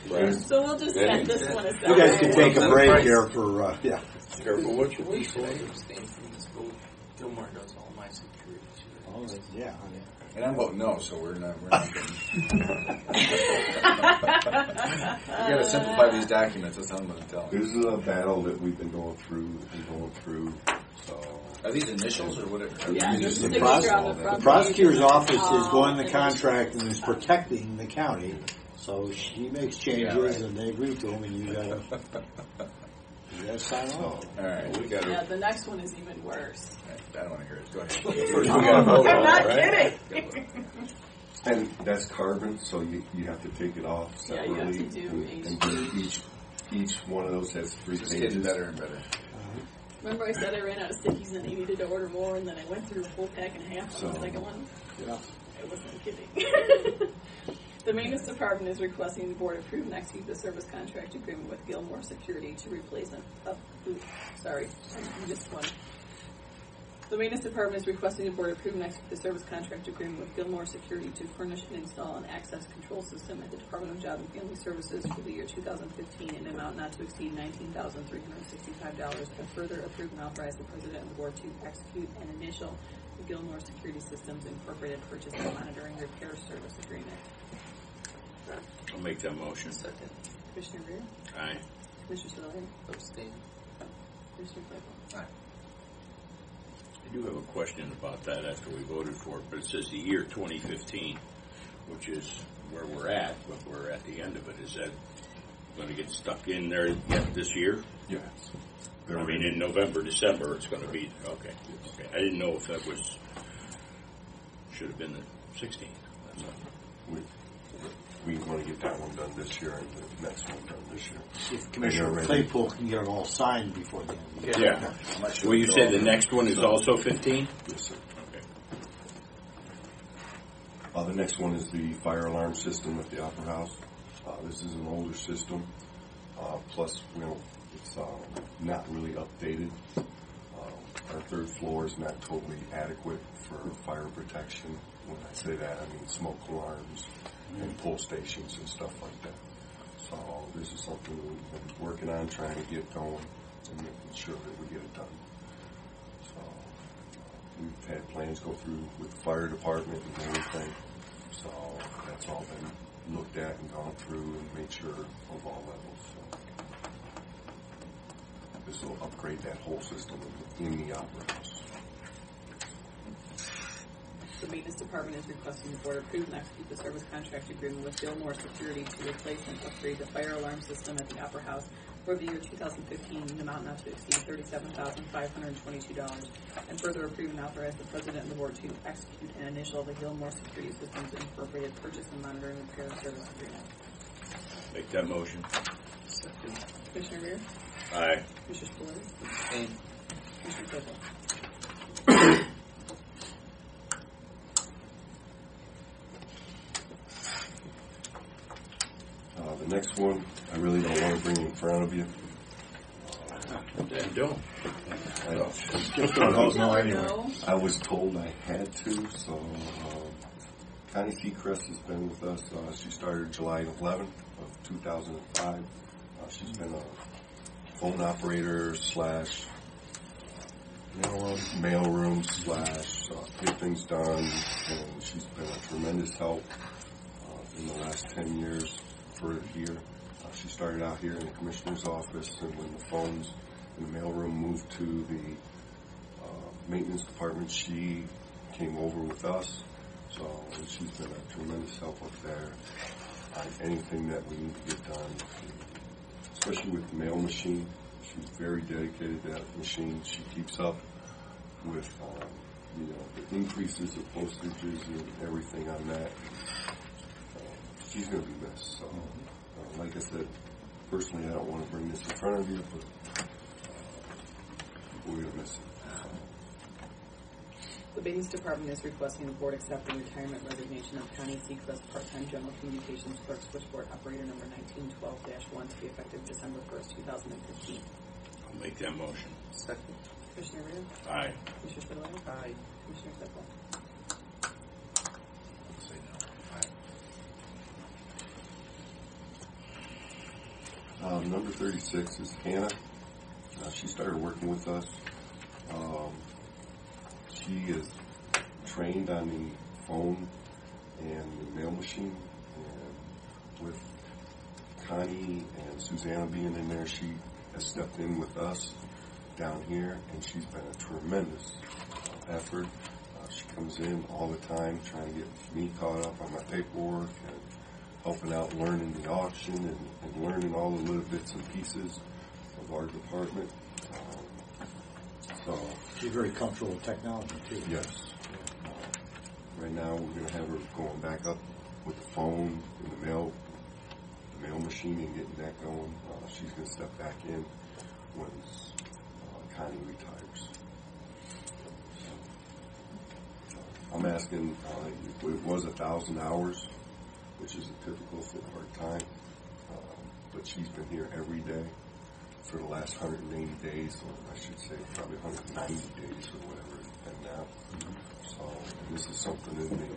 this. So we'll just set this one aside. You guys can take a break here for, yeah. Careful what you wish for. I abstain from this vote. Gilmore does all my security. Oh, yeah. And I'm voting no, so we're not getting... You gotta simplify these documents, that's what I'm gonna tell This is a battle that we've been going through, so... Are these initials or whatever? Yeah, Just the the signature on the front prosecutor's page. office is going the contract and is protecting the county. So she makes changes and they agree to them, and you gotta You guys sign So, off. All right. We got Yeah, to. the next one is even worse. I don't want to hear it. Go ahead. First, we got to vote I'm on not it, right? kidding. and that's carbon, so you have to take it off Yeah, you have separately. to do and do each one of those has 3 Just pages. getting better and better. Remember I said I ran out of stickies and I needed to order more, and then I went through a whole pack and a half on the So- second one? Yeah. I wasn't kidding. The Maintenance Department is requesting the Board approve and execute the service contract agreement with Gilmore Security to replace I missed one. The Maintenance Department is requesting the Board approve and execute the service contract agreement with Gilmore Security to furnish and install an access control system at the Department of Job and Family Services for the year 2015 in an amount not to exceed $19,365, and further approve and authorize the President of the Board to execute and initial the Gilmore Security Systems Incorporated Purchase and Monitoring Repair Service Agreement. I'll make that motion. Second. Commissioner Rea? Aye. Commissioner Spudler? Abstain. Commissioner Claypool? I do have a question about that after we voted for it, but it says the year 2015, which is where we're at, but we're at the end of it. Is that going to get stuck in there yet this year? Yes. I mean, in November, December, it's going to be, okay. I didn't know if that should have been the 16th. That's all. We want to get that one done this year and the next one done this year. If Commissioner Claypool can get it all signed before the end of the year. Yeah. Well, you said the next one is also 15? Yes, sir. Okay. The next one is the fire alarm system at the Opera House. This is an older system. Plus, it's not really updated. Our 3rd floor is not totally adequate for fire protection. When I say that, I mean smoke alarms and pull stations and stuff like that. So this is something we've been working on, trying to get going and making sure that we get it done. So we've had plans go through with the fire department and everything. So that's all been looked at and gone through and made sure of all levels. So this will upgrade that whole system in the Opera House. The Maintenance Department is requesting the Board approve and execute the service contract agreement with Gilmore Security to replace and upgrade the fire alarm system at the Opera House for the year 2015 in an amount not to exceed $37,522, and further approve and authorize the President and the Board to execute and initial the Gilmore Security Systems Incorporated Purchase and Monitoring Repair Service Agreement. Make that motion. Second. Commissioner Rea? Aye. Commissioner Spudler? Abstain. Commissioner Claypool? The next one, I really don't want to bring in front of you. Then don't. I was told I had to, so Connie Seacrest has been with us. She started July 11th of 2005. She's been a phone operator / mailroom / get things done, and she's been a tremendous help in the last 10 years for here. She started out here in the commissioner's office, and when the phones in the mailroom moved to the maintenance department, she came over with us. So she's been a tremendous help up there. Anything that we need to get done, especially with the mail machine, she's very dedicated to that machine. She keeps up with the increases of postages and everything on that. She's going to be missed. So, like I said, personally, I don't want to bring this in front of you, but we're going to miss it. The Maintenance Department is requesting the Board accept the retirement resignation of Connie Seacrest, part-time general communications clerk, switchboard operator number 1912-1, to be effective December 1st, 2015. I'll make that motion. Second. Commissioner Rea? Aye. Commissioner Spudler? Aye. Commissioner Claypool? Say no. Number 36 is Hannah. She started working with us. She is trained on the phone and the mail machine. And with Connie and Susanna being in there, she has stepped in with us down here, and she's been a tremendous effort. She comes in all the time trying to get me caught up on my paperwork and helping out learning the auction and learning all the little bits and pieces. of our department. So She's very comfortable with technology, too. yes, right now we're going to have her going back up with the phone and the mail machine and getting that going. She's going to step back in when Connie retires. I'm asking, it was 1,000 hours, which is typical for part-time, but she's been here every day for the last 180 days, or I should say probably 190 days or whatever it's been now. So this is something in the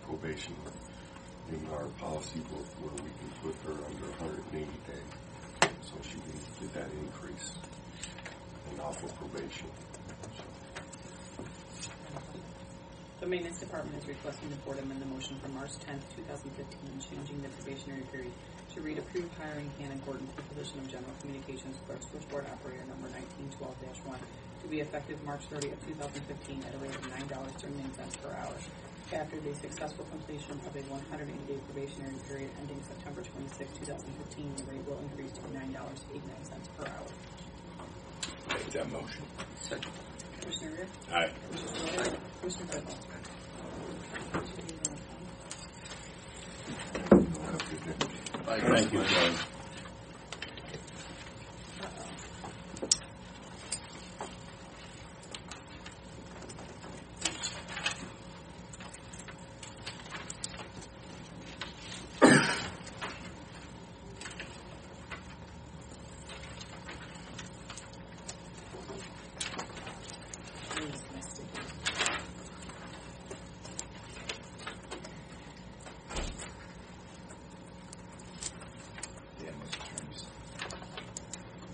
probation, in our policy book, where we can put her under 180 days, so she can get that increase and off of probation. The Maintenance Department is requesting the Board amend the motion from March 10th, 2015, changing the probationary period to read approve hiring Hannah Gordon to the position of General Communications Clerk Switchboard Operator number 1912-1 to be effective March 30th, 2015 at a rate of $9.39 per hour. After the successful completion of a 180-day probationary period ending September 26, 2015, the rate will increase to $9.89 per hour. Make that motion. Second. Commissioner Rea? Aye. Commissioner Spillier? Commissioner Claypool? Thank you, John.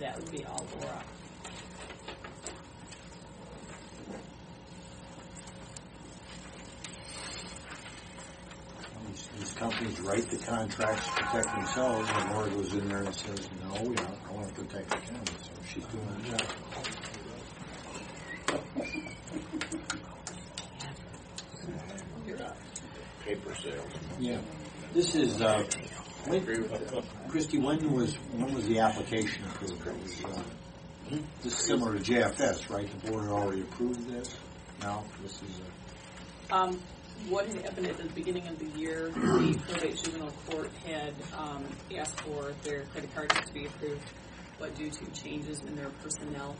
That would be all Laura. These companies write the contracts to protect themselves, and Laura goes in there and says, no, I want to protect the county, so she's doing the job. Paper sales. Yeah. This is, Christy, when was the application approved? It was, this is similar to JFS, right? The board had already approved this? No, this is What had happened at the beginning of the year, the probate juvenile court had asked for their credit cards to be approved, but due to changes in their personnel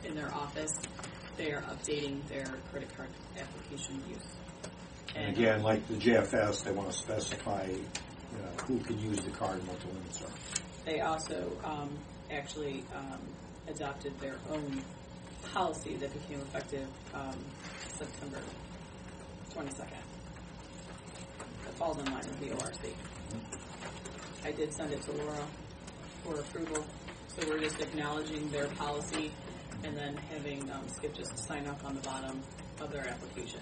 in their office, they are updating their credit card application use. And again, like the JFS, they want to specify who can use the card and what the limits are. They also actually adopted their own policy that became effective September 22nd. That falls in line with the ORC. I did send it to Laura for approval, so we're just acknowledging their policy and then having Skip just sign off on the bottom of their application.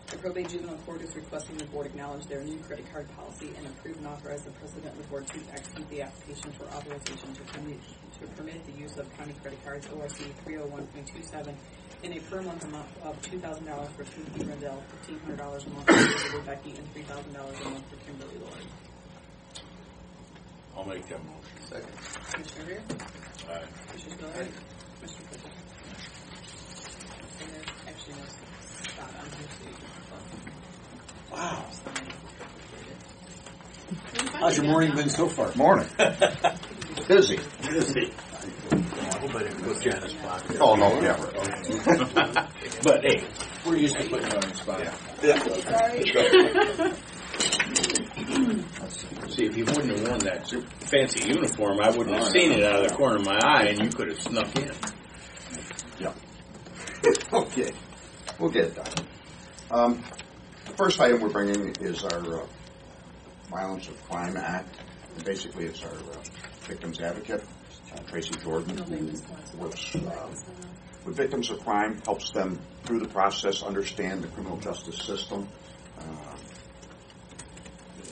The probate juvenile court is requesting the board acknowledge their new credit card policy and approve and authorize the president of the board to execute the application for authorization to permit the use of county credit cards, ORC 301.27, in a per month amount of $2,000 for Timothy Rendell, $1,500 a month for Elizabeth Becky, and $3,000 a month for Kimberly Lord. I'll make that motion. Second. Commissioner Rea? Aye. Commissioner Spillier? Commissioner Claypool? And there's actually no spot on here, so you can Wow. How's your morning been so far? Morning. Busy. I hope I didn't put you on the spot. Oh, no, yeah. But hey, we're used to putting you on the spot. See, if you wouldn't have worn that fancy uniform, I wouldn't have seen it out of the corner of my eye, and you could have snuck in. Yeah. Okay. We'll get it done. The first item we're bringing is our Violence of Crime Act. And basically, it's our victims advocate, Tracy Jordan, who works with victims of crime, helps them through the process understand the criminal justice system.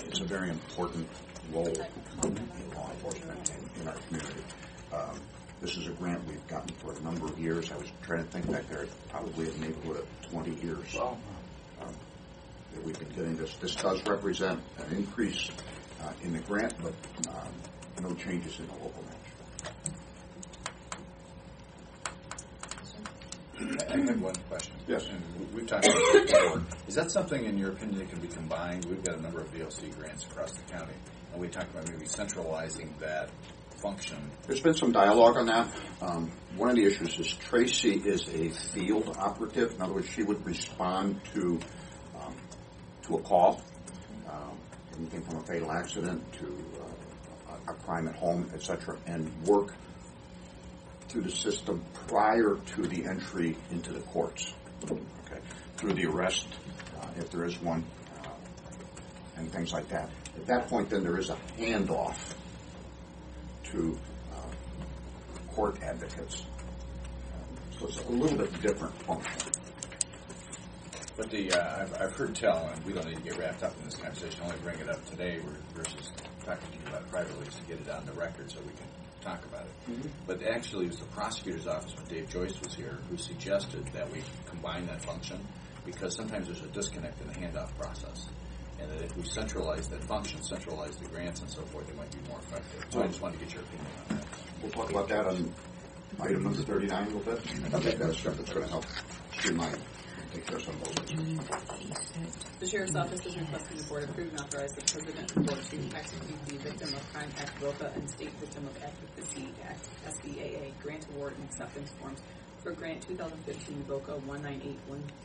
It's a very important role in law enforcement in our community. This is a grant we've gotten for a number of years. I was trying to think back there, probably in the neighborhood of 20 years. Wow. that we've been getting this. This does represent an increase in the grant, but no changes in the local match. I had one question. Yes. And we've talked about it before. Is that something, in your opinion, that can be combined? We've got a number of VLC grants across the county, and we talked about maybe centralizing that function. There's been some dialogue on that. One of the issues is Tracy is a field operative. In other words, she would respond to a call, anything from a fatal accident to a crime at home, etc., and work through the system prior to the entry into the courts. Okay, through the arrest, if there is one, and things like that. At that point, then there is a handoff to court advocates. So it's a little bit different function. But I've heard tell, and we don't need to get wrapped up in this conversation, only bring it up today versus talking to you about it privately to get it on the record so we can talk about it. Mm-hmm. But actually it was the prosecutor's office when Dave Joyce was here who suggested that we combine that function because sometimes there's a disconnect in the handoff process. And that if we centralize that function, centralize the grants and so forth, it might be more effective. So I just wanted to get your opinion on that. We'll talk about that on item number 39 a little bit. I think that's stuff that's going to help streamline and take care of some of those issues. The Sheriff's Office is requesting the Board approve and authorize the President and Board to execute the Victim of Crime Act Geauga and State Victim of Advocacy Act SBAA grant award and acceptance forms for grant 2015 VOCA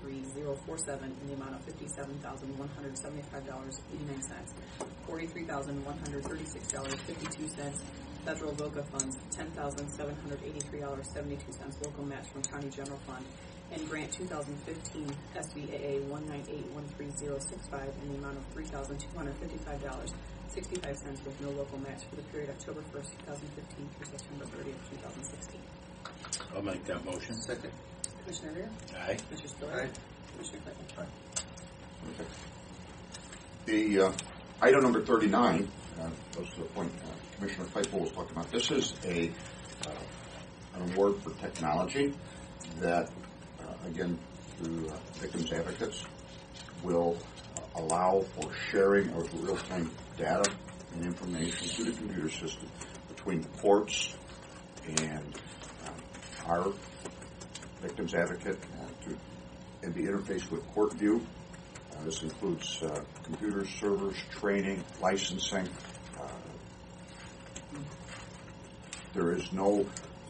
198-13047 in the amount of $57,175.89, $43,136.52, federal VOCA funds $10,783.72 local match from County General Fund, and grant 2015 SBAA 198-13065 in the amount of $3,255.65 with no local match for the period October 1st, 2015 through September 30th, 2016. I'll make that motion. Second. Commissioner Rea? Aye. Mr. Spiller? Aye. Commissioner Clayton? Okay. The item number 39, goes to the point Commissioner Claypool was talking about. This is an award for technology that, again, through victims advocates, will allow for sharing of real-time data and information through the computer system between the courts and our victims advocate and be interfaced with court view. This includes computers, servers, training, licensing. There is no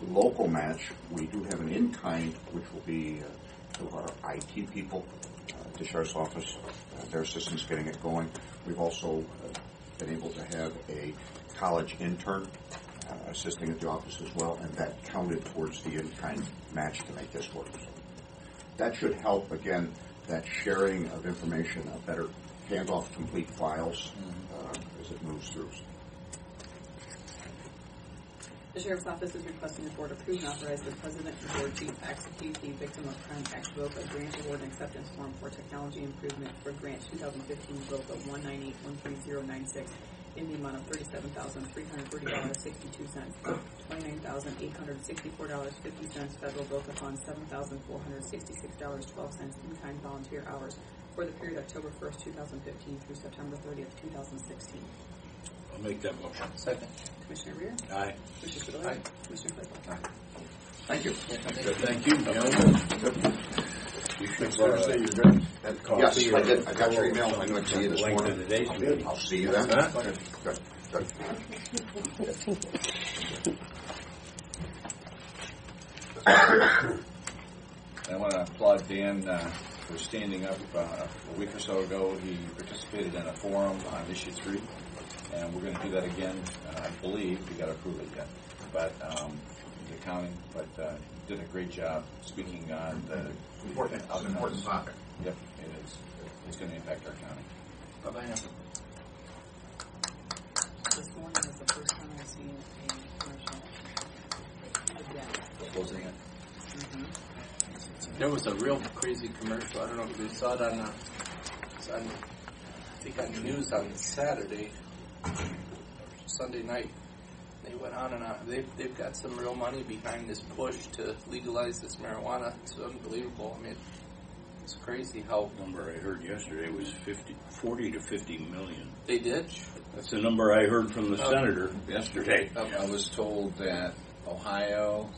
local match. We do have an in-kind, which will be to our IT people, the Sheriff's Office, their assistants getting it going. We've also been able to have a college intern assisting at the office as well, and that counted towards the in-kind match to make this work. So that should help, again, that sharing of information, a better handoff complete files as it moves through. The Sheriff's Office is requesting the Board approve and authorize the President and Board to execute the Victim of Crime Act VOCA grant award and acceptance form for technology improvement for grant 2015 VOCA 198-13096 in the amount of $37,330.62, $29,864.50 federal VOCA funds, $7,466.12 in-kind volunteer hours for the period October 1st, 2015 through September 30th, 2016. I'll make that motion. Second. Commissioner Rea? Aye. Commissioner Spiller? Aye. Commissioner Claypool? Aye. Thank you. Thank you. You should Thursday, you're good? Yes, I did. I got your email. I'm going to see you this Length of morning. the day's good. I'll see you then. Huh? Good. I want to applaud Dan for standing up. A week or so ago, he participated in a forum on issue 3, and we're going to do that again. I believe we got to approve it yet, but the county. But did a great job speaking on the Important topic. Yep, it is. It's going to impact our county. Bye-bye now. This morning is the first time I've seen a commercial again. Closing it. There was a real crazy commercial. I don't know if you saw it on, I think on the news on Saturday, Sunday night. They went on and on. They've got some real money behind this push to legalize this marijuana. It's unbelievable. I mean, It's crazy how The number I heard yesterday was 40 to 50 million. they did. That's the number I heard from the senator yesterday. I was told that Ohio,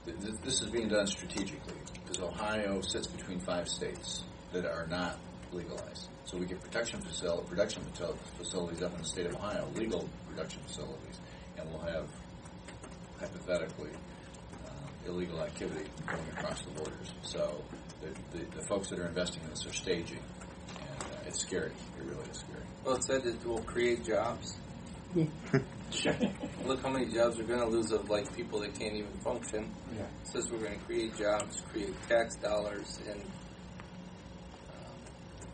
this is being done strategically, because Ohio sits between 5 states that are not legalized. So we get production facilities up in the state of Ohio, legal production facilities, and we'll have, hypothetically, illegal activity going across the borders. So the folks that are investing in this are staging, and it's scary. It really is scary. Well, it said it will create jobs. Look how many jobs we're going to lose of like people that can't even function. Yeah. It says we're going to create jobs, create tax dollars, and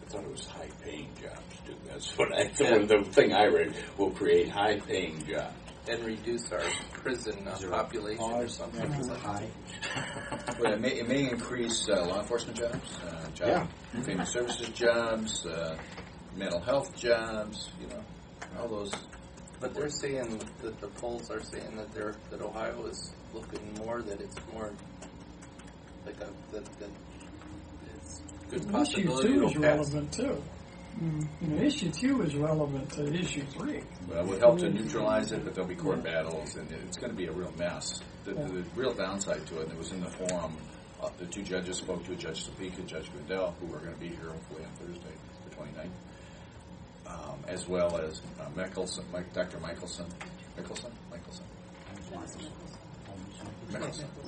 I thought it was high-paying jobs, too. That's what I thought. The thing I read will create high-paying jobs. and reduce our prison population or something. Is it high? But it may increase law enforcement jobs, family services jobs, mental health jobs, all those. But they're saying that the polls are saying that Ohio is looking more that it's more like that it's good possibility Issue 2 it'll is pass. relevant too. Issue 2 is relevant to issue 3. Well, it would help to neutralize it, but there'll be court battles, and it's going to be a real mess. The real downside to it, and it was in the forum, the two judges spoke to Judge Topeka, Judge Goodell, who are going to be here hopefully on Thursday, the 29th, as well as Dr. Michelson.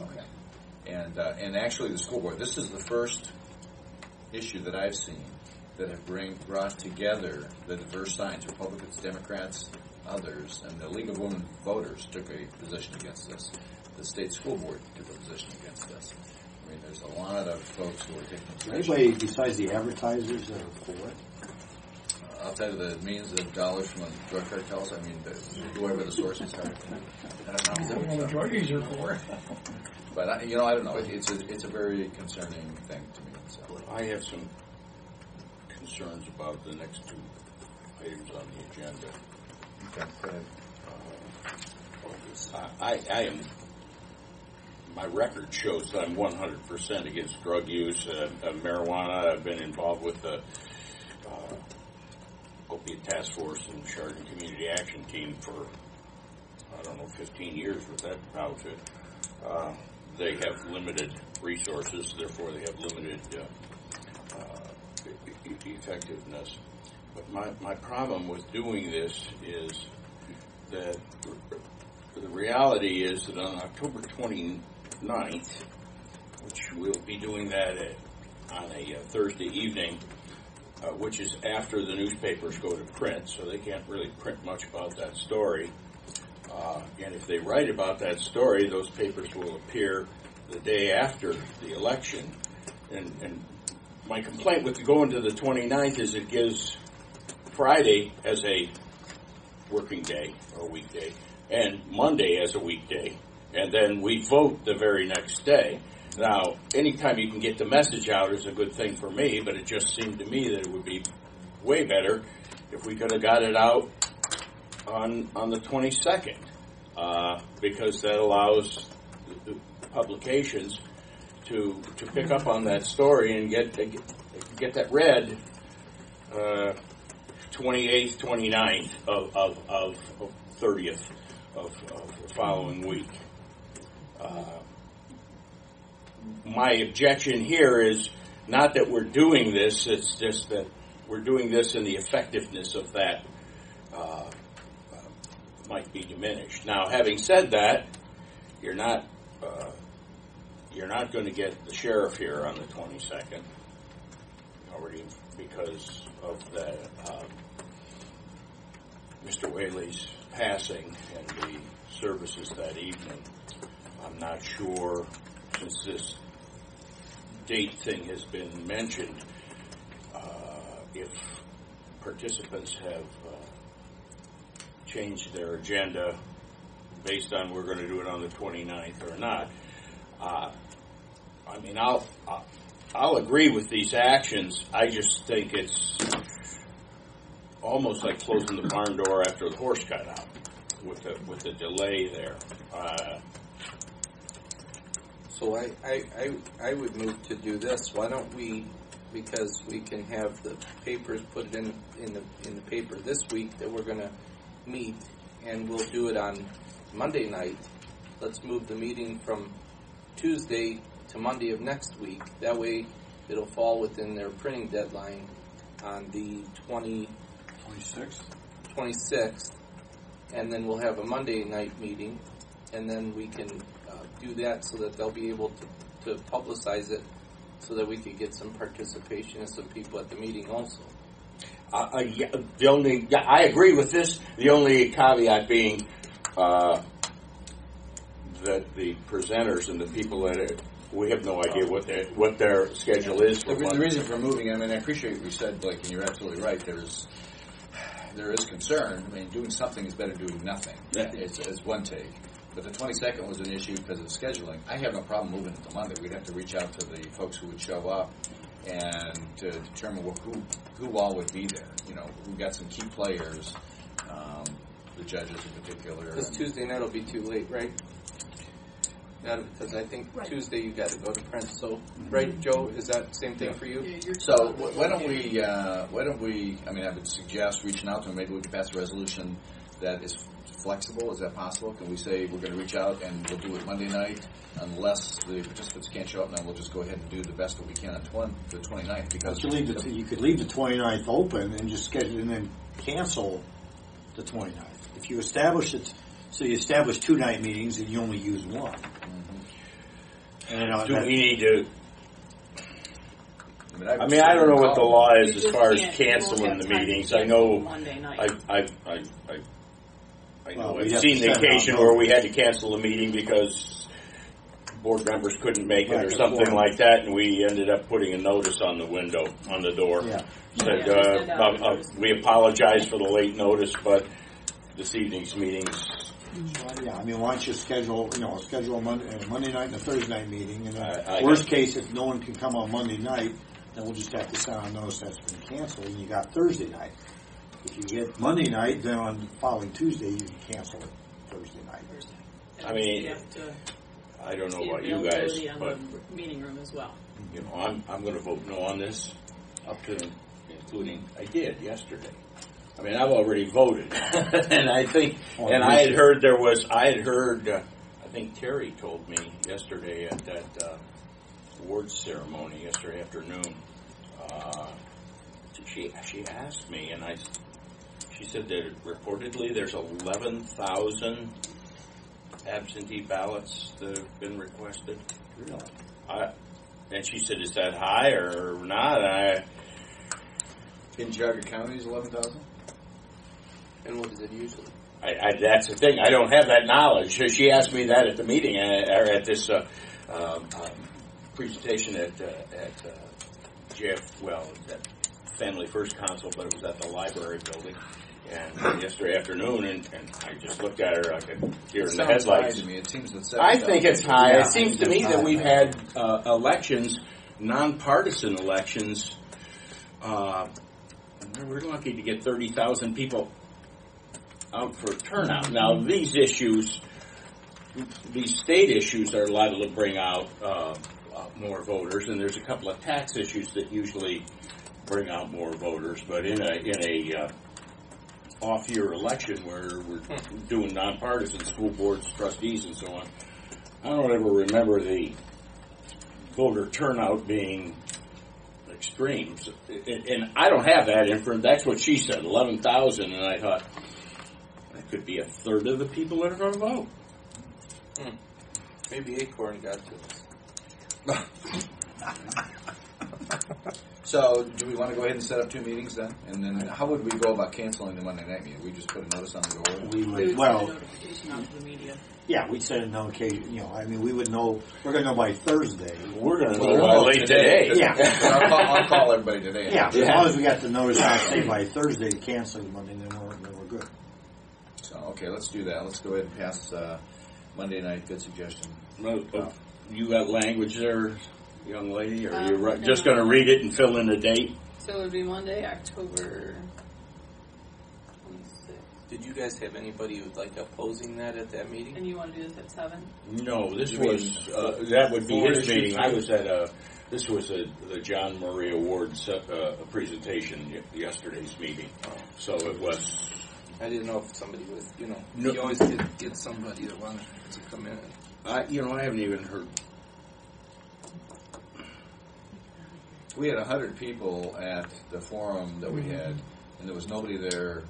Okay. And actually the school board, this is the first issue that I've seen that have brought together the diverse sides, Republicans, Democrats, others, and the League of Women Voters took a position against this. The state school board took a position against this. I mean, there's a lot of folks who are taking a position. Anybody besides the advertisers that are for it? Outside of the millions of dollars from the drug cartels, I mean, whoever the sources are. Well, the druggies are for it. But I don't know. It's a very concerning thing to me. So. I have some concerns about the next two items on the agenda. Okay, go ahead. I am. My record shows that I'm 100% against drug use, marijuana. I've been involved with the opiate task force and Chardon Community Action Team for 15 years with that outfit. They have limited resources, therefore they have limited effectiveness. But my problem with doing this is that the reality is that on October 29th, which we'll be doing that on a Thursday evening, which is after the newspapers go to print, so they can't really print much about that story. And if they write about that story, those papers will appear the day after the election. And my complaint with going to the 29th is it gives Friday as a working day or weekday and Monday as a weekday, and then we vote the very next day. Now, anytime you can get the message out is a good thing for me, but it just seemed to me that it would be way better if we could have got it out on the 22nd, because that allows the publications to pick up on that story and get that read 28th, 29th of 30th of the following week. My objection here is not that we're doing this, it's just that we're doing this and the effectiveness of that might be diminished. Now, having said that, you're not going to get the sheriff here on the 22nd, already because of the Mr. Whaley's passing and the services that evening. I'm not sure, since this date thing has been mentioned, if participants have changed their agenda based on we're going to do it on the 29th or not. I mean, I'll agree with these actions. I just think it's almost like closing the barn door after the horse got out with the delay there. So I would move to do this. Why don't we because we can have the papers put it in the paper this week that we're going to meet, and we'll do it on Monday night. Let's move the meeting from Tuesday to Monday of next week. That way it'll fall within their printing deadline on the 26th, and then we'll have a Monday night meeting, and then we can do that so that they'll be able to publicize it so that we could get some participation and some people at the meeting also. I agree with this. The only caveat being that the presenters and the people that we have no idea what their schedule is. The reason for moving, I appreciate what you said, Blake, and you're absolutely right. There is concern. Doing something is better than doing nothing. It's one take. But the 22nd was an issue because of scheduling. I have no problem moving it to Monday. We'd have to reach out to the folks who would show up and to determine who all would be there. We've got some key players, the judges in particular. Because Tuesday night will be too late, right? Because I think Tuesday you got to go to print. So, right, Joe, is that the same thing for you? So why don't we? I would suggest reaching out to them. Maybe we can pass a resolution that is flexible. Is that possible? Can we say we're going to reach out and we'll do it Monday night unless the participants can't show up? Then we'll just go ahead and do the best that we can on the 29th. Because you could leave the 29th open and just schedule and then cancel the 29th. If you establish it, so you establish 2 night meetings and you only use one. Mm-hmm. And do we need to? I don't know what the law is as far as canceling the meetings. I know. I've seen the occasion where we had to cancel a meeting because board members couldn't make it or something like that, and we ended up putting a notice on the window, on the door. Said, we apologize for the late notice, but this evening's meetings. Why don't you schedule a Monday night and a Thursday night meeting, and then worst case, if no one can come on Monday night, then we'll just have to send a notice that's been canceled, and you got Thursday night. If you get Monday night, then on the following Tuesday, you can cancel it Thursday night. I don't know about you guys, but the meeting room as well. I'm going to vote no on this, up to including I did yesterday. I've already voted, and I think, I had heard I think Terry told me yesterday at that awards ceremony yesterday afternoon. She asked me, and she said that reportedly there's 11,000 absentee ballots that have been requested. Really? And she said, is that high or not? In Geauga County is 11,000? And what is it usually? That's the thing. I don't have that knowledge. She asked me that at the meeting, or at this presentation at that Family First Council, but it was at the library building. And yesterday afternoon, and I just looked at her, I could hear in the headlights. To me. It seems that I think it's high. It seems to me that we've had elections, nonpartisan elections. We're lucky to get 30,000 people out for turnout. Now, these issues, these state issues are liable to bring out more voters, and there's a couple of tax issues that usually bring out more voters. But in a off-year election where we're doing nonpartisan school boards, trustees, and so on, I don't ever remember the voter turnout being extreme. And I don't have that information. That's what she said, 11,000, and I thought, that could be a third of the people that are going to vote. Maybe Acorn got to us. So, do we want to go ahead and set up 2 meetings then? And then, how would we go about canceling the Monday night meeting? We just put a notice on the door? We would send a notification out to the media. Yeah, we'd send a notification. We would know. We're going to know by Thursday. We're going to know by late today. Yeah, I'll call everybody today. Yeah, as long as we got the notice out, say by Thursday, canceling Monday, then we're good. So, okay, let's do that. Let's go ahead and pass Monday night. Good suggestion. You got language there, young lady, or you're just going to read it and fill in the date? So it would be Monday, October 26th. Did you guys have anybody who'd like opposing that at that meeting? And you want to do this at 7? No, this You was, mean, that would be for his issue meeting. I 3? was at this was the John Murray Awards presentation yesterday's meeting. So it was. I didn't know if somebody was, No. you always get somebody that wanted to come in. I haven't even heard. We had 100 people at the forum that we had, and there was nobody there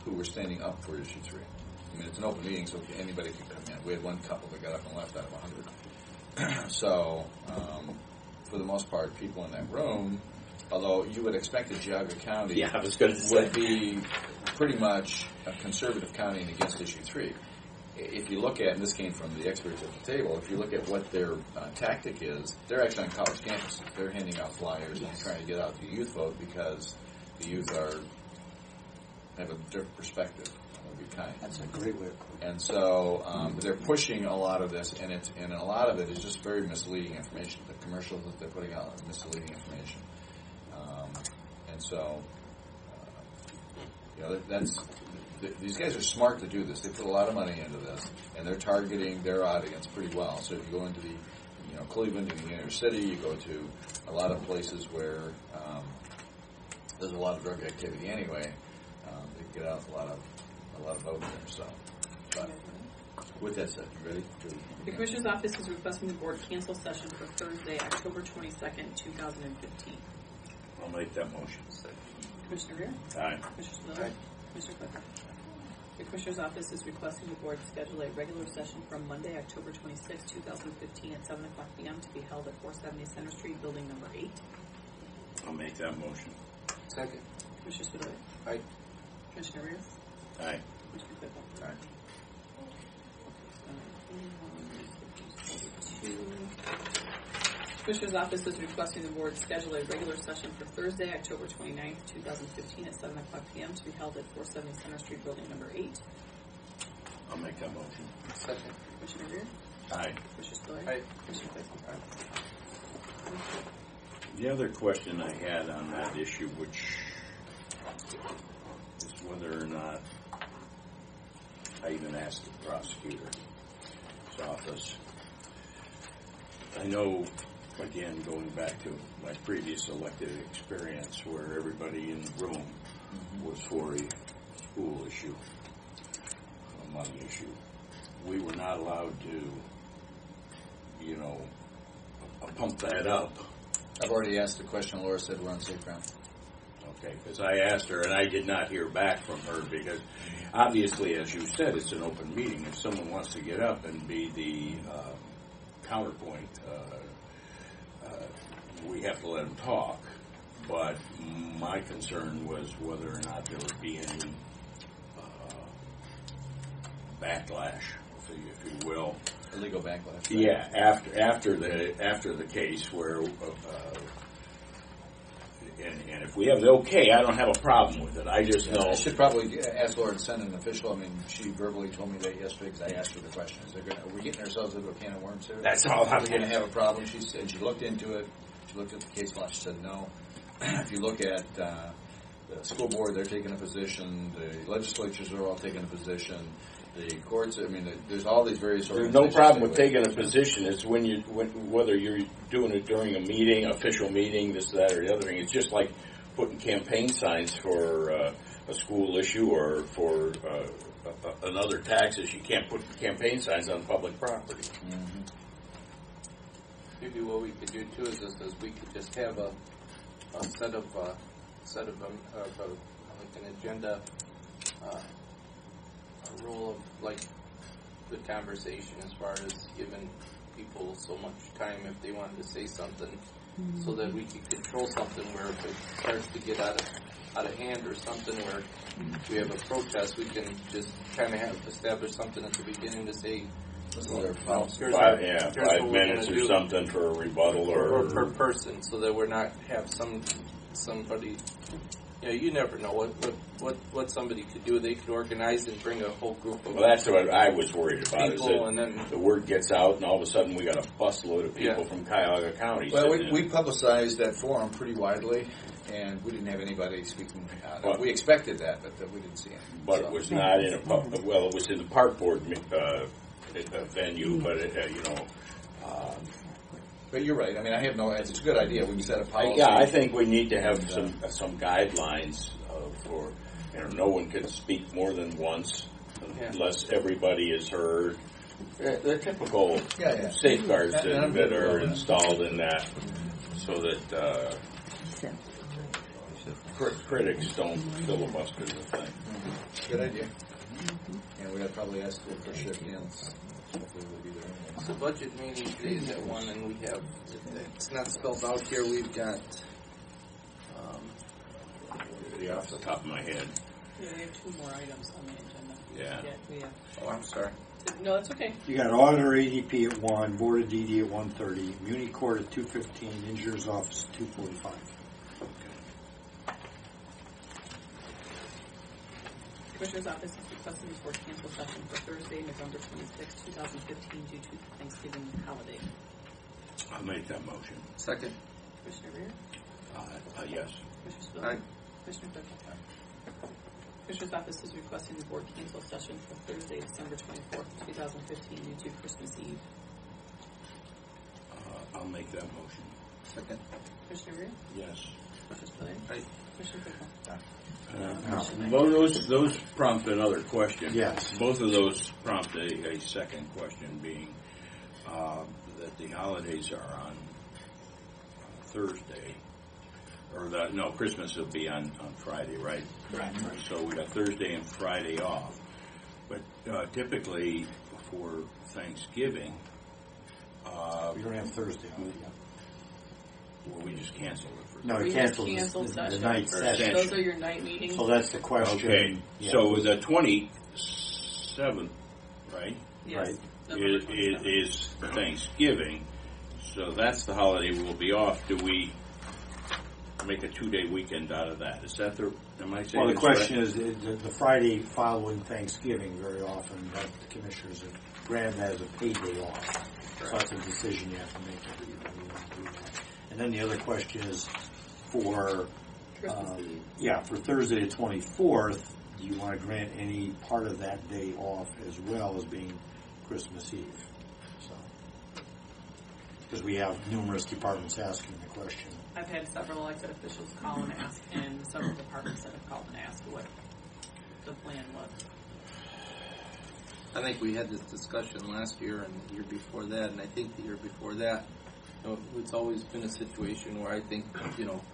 who were standing up for issue 3. I mean, it's an open meeting, so anybody can come in. We had one couple that got up and left out of 100. So, for the most part, people in that room, although you would expect that Geauga County Yeah, I was going to would say. be pretty much a conservative county and against issue 3. If you look at, and this came from the experts at the table, if you look at what their tactic is, they're actually on college campuses. They're handing out flyers and trying to get out the youth vote because the youth have a different perspective. Would be kind. That's a great way of putting it. And so they're pushing a lot of this, and a lot of it is just very misleading information. The commercials that they're putting out are misleading information, and so these guys are smart to do this. They put a lot of money into this, and they're targeting their audience pretty well. So if you go into the Cleveland, in the inner city, you go to a lot of places where there's a lot of drug activity anyway. They get out a lot of vote there. So, but with that said, you ready? The Commissioner's Office is requesting the Board cancel session for Thursday, October 22nd, 2015. I'll make that motion. Commissioner Rea? Aye. Commissioner Spiller? Aye. Commissioner Clifford? The Commissioner's Office is requesting the Board schedule a regular session from Monday, October 26, 2015 at 7 o'clock p.m. to be held at 470 Center Street, Building Number 8. I'll make that motion. Second. Commissioner Spiller? Aye. Commissioner Rea? Aye. Commissioner Clifford? All right. Commissioner's Office is requesting the Board schedule a regular session for Thursday, October 29th, 2015 at 7 o'clock p.m. to be held at 470 Center Street, Building Number 8. I'll make that motion. Second. Commissioner Rea? Aye. Commissioner Spiller? Aye. Commissioner Clifford? The other question I had on that issue, which is whether or not I even asked the prosecutor's office. I know, again, going back to my previous elected experience where everybody in the room was for a school issue, a money issue. We were not allowed to, pump that up. I've already asked the question. Laura said we're on safe ground. Okay, because I asked her and I did not hear back from her because obviously, as you said, it's an open meeting. If someone wants to get up and be the counterpoint, we have to let them talk. But my concern was whether or not there would be any backlash, if you will. Illegal backlash. Right? Yeah, after the case where, and if we have the okay, I don't have a problem with it. I just know. I should probably ask Laura to send an official. I mean, she verbally told me that yesterday because I asked her the question. Are we getting ourselves into a can of worms here? That's all I'm Are we going to have a problem? She said she looked into it. She looked at the case law. She said no. If you look at the school board, they're taking a position. The legislatures are all taking a position. The courts, I mean, there's all these various There's organizations. no problem with taking a position. It's whether you're doing it during a meeting, official meeting, this, that, or the other thing. It's just like putting campaign signs for a school issue or for another taxes. You can't put campaign signs on public property. Mm-hmm. Maybe what we could do too is we could just have a set of like an agenda, a rule of like the conversation as far as giving people so much time if they wanted to say something, so that we could control something where if it starts to get out of hand or something where we have a protest, we can just kind of establish something at the beginning to say. Five here's minutes or something for a rebuttal or per person, so that we're not have somebody, Yeah, you never know what somebody could do. They could organize and bring a whole group of Well, that's what I was worried about. Is people, that and then the word gets out, and all of a sudden we got a busload of people from Cuyahoga County. Well, sitting in. we publicized that forum pretty widely, and we didn't have anybody speaking out. We expected that, but we didn't see it. But it was not in a well, it was in the park board venue, but But you're right. I mean, I have no. It's a good idea. We can set a policy. I think we need to have some guidelines for. No one can speak more than once unless everybody is heard. The typical safeguards that are installed in that, so that critics don't filibuster the thing. Good idea. And we had probably asked for shift ins. the budget meeting today is at 1, and we have, it's not spelled out here, we've got, off the top of my head. Yeah, we have 2 more items on the agenda. Yeah. We have. oh, I'm sorry. No, that's okay. You got auditor ADP at 1, board of DD at 1:30, Muni Court at 2:15, engineer's office at 2:45. Commissioner's office is requesting the board cancel session for Thursday, November 26, 2015, due to the Thanksgiving holiday. I'll make that motion. Second. Commissioner Rear? Yes. Commissioner Spillier? Aye. Commissioner Clickwell? Commissioner's office is requesting the board cancel session for Thursday, December 24th, 2015, due to Christmas Eve. I'll make that motion. Second. Commissioner Rear? Yes. Commissioner Spillier? Aye. Commissioner Clickwell? Well, those prompt another question. Yes. Both of those prompt a second question, being that the holidays are on Thursday, or Christmas will be on Friday, right? Right. So we got Thursday and Friday off. But typically for Thanksgiving, We don't have Thursday off yet. well, we just cancel it for No, We we canceled cancel the session. night session. Those are your night meetings? So that's the question. Okay, Yeah. so the 27th, right? Yes. Right. November 27th. Is Thanksgiving, so that's the holiday we'll be off. Do we make a 2-day weekend out of that? Is that am I saying Well, the this question right? is, the Friday following Thanksgiving, very often, that the commissioners have granted that as a paid day off. So that's a decision you have to make. If you want to do that. And then the other question is, for Christmas Eve. for Thursday the 24th, do you want to grant any part of that day off as well as being Christmas Eve? So, because we have numerous departments asking the question. I've had several elected officials call and ask, and several departments that have called and asked what the plan was. I think we had this discussion last year and the year before that, and I think the year before that, it's always been a situation where I think,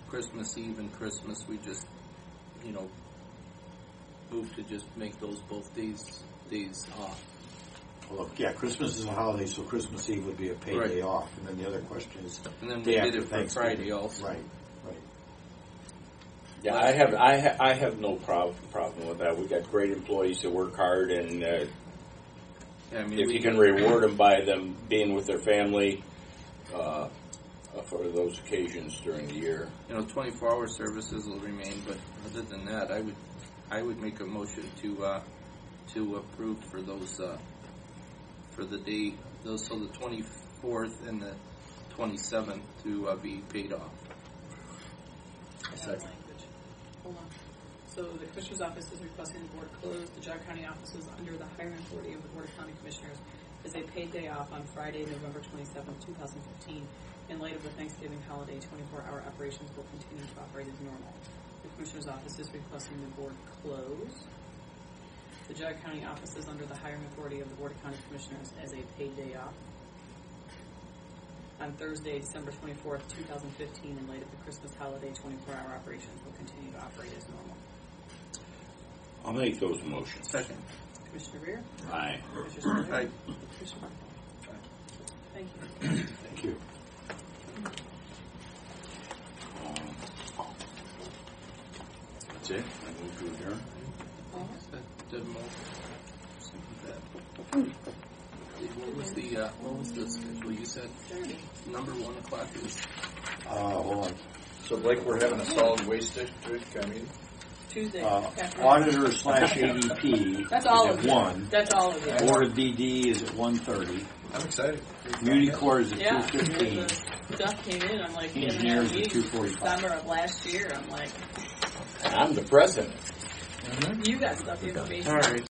Christmas Eve and Christmas, we just, move to just make those both days off. Well, Christmas is a holiday, so Christmas Eve would be a paid Right. day off. And then the other question is, And then day we did after it for Thanksgiving. Friday also. Right. Yeah, I have no problem with that. We got great employees that work hard, and Yeah, I mean, if you can reward them by them being with their family for those occasions during the year. 24-hour services will remain, but other than that, I would make a motion to approve for those for the day those so the 24th and the 27th to be paid off. Language. Hold on. So the Commissioner's Office is requesting the Board close the Geauga County offices under the hiring authority of the Board of County Commissioners as a paid day off on Friday, November 27, 2015. In light of the Thanksgiving holiday, 24-hour operations will continue to operate as normal. The Commissioner's Office is requesting the Board close the Geauga County offices under the hiring authority of the Board of County Commissioners as a paid day off on Thursday, December 24th, 2015, in light of the Christmas holiday, 24-hour operations will continue to operate as normal. I'll make those motions. Second. Commissioner Rear? Aye. Commissioner Spillier? Aye. Commissioner Markle? Thank you. Thank you. That's it. I move to adjourn. What was the schedule you said? 30. Number 1 o'clock is Hold on. So Blake, we're having a solid waste district meeting? Tuesday. Auditor / ADP That's all is of at it. 1. That's all of it. Board of BD is at 1:30. I'm excited. Community Court is at Yeah. 2:15. The stuff came in. I'm like, Engineers at 2:45. Summer of last year. I'm like, And I'm the president. you got stuff. You have to All right.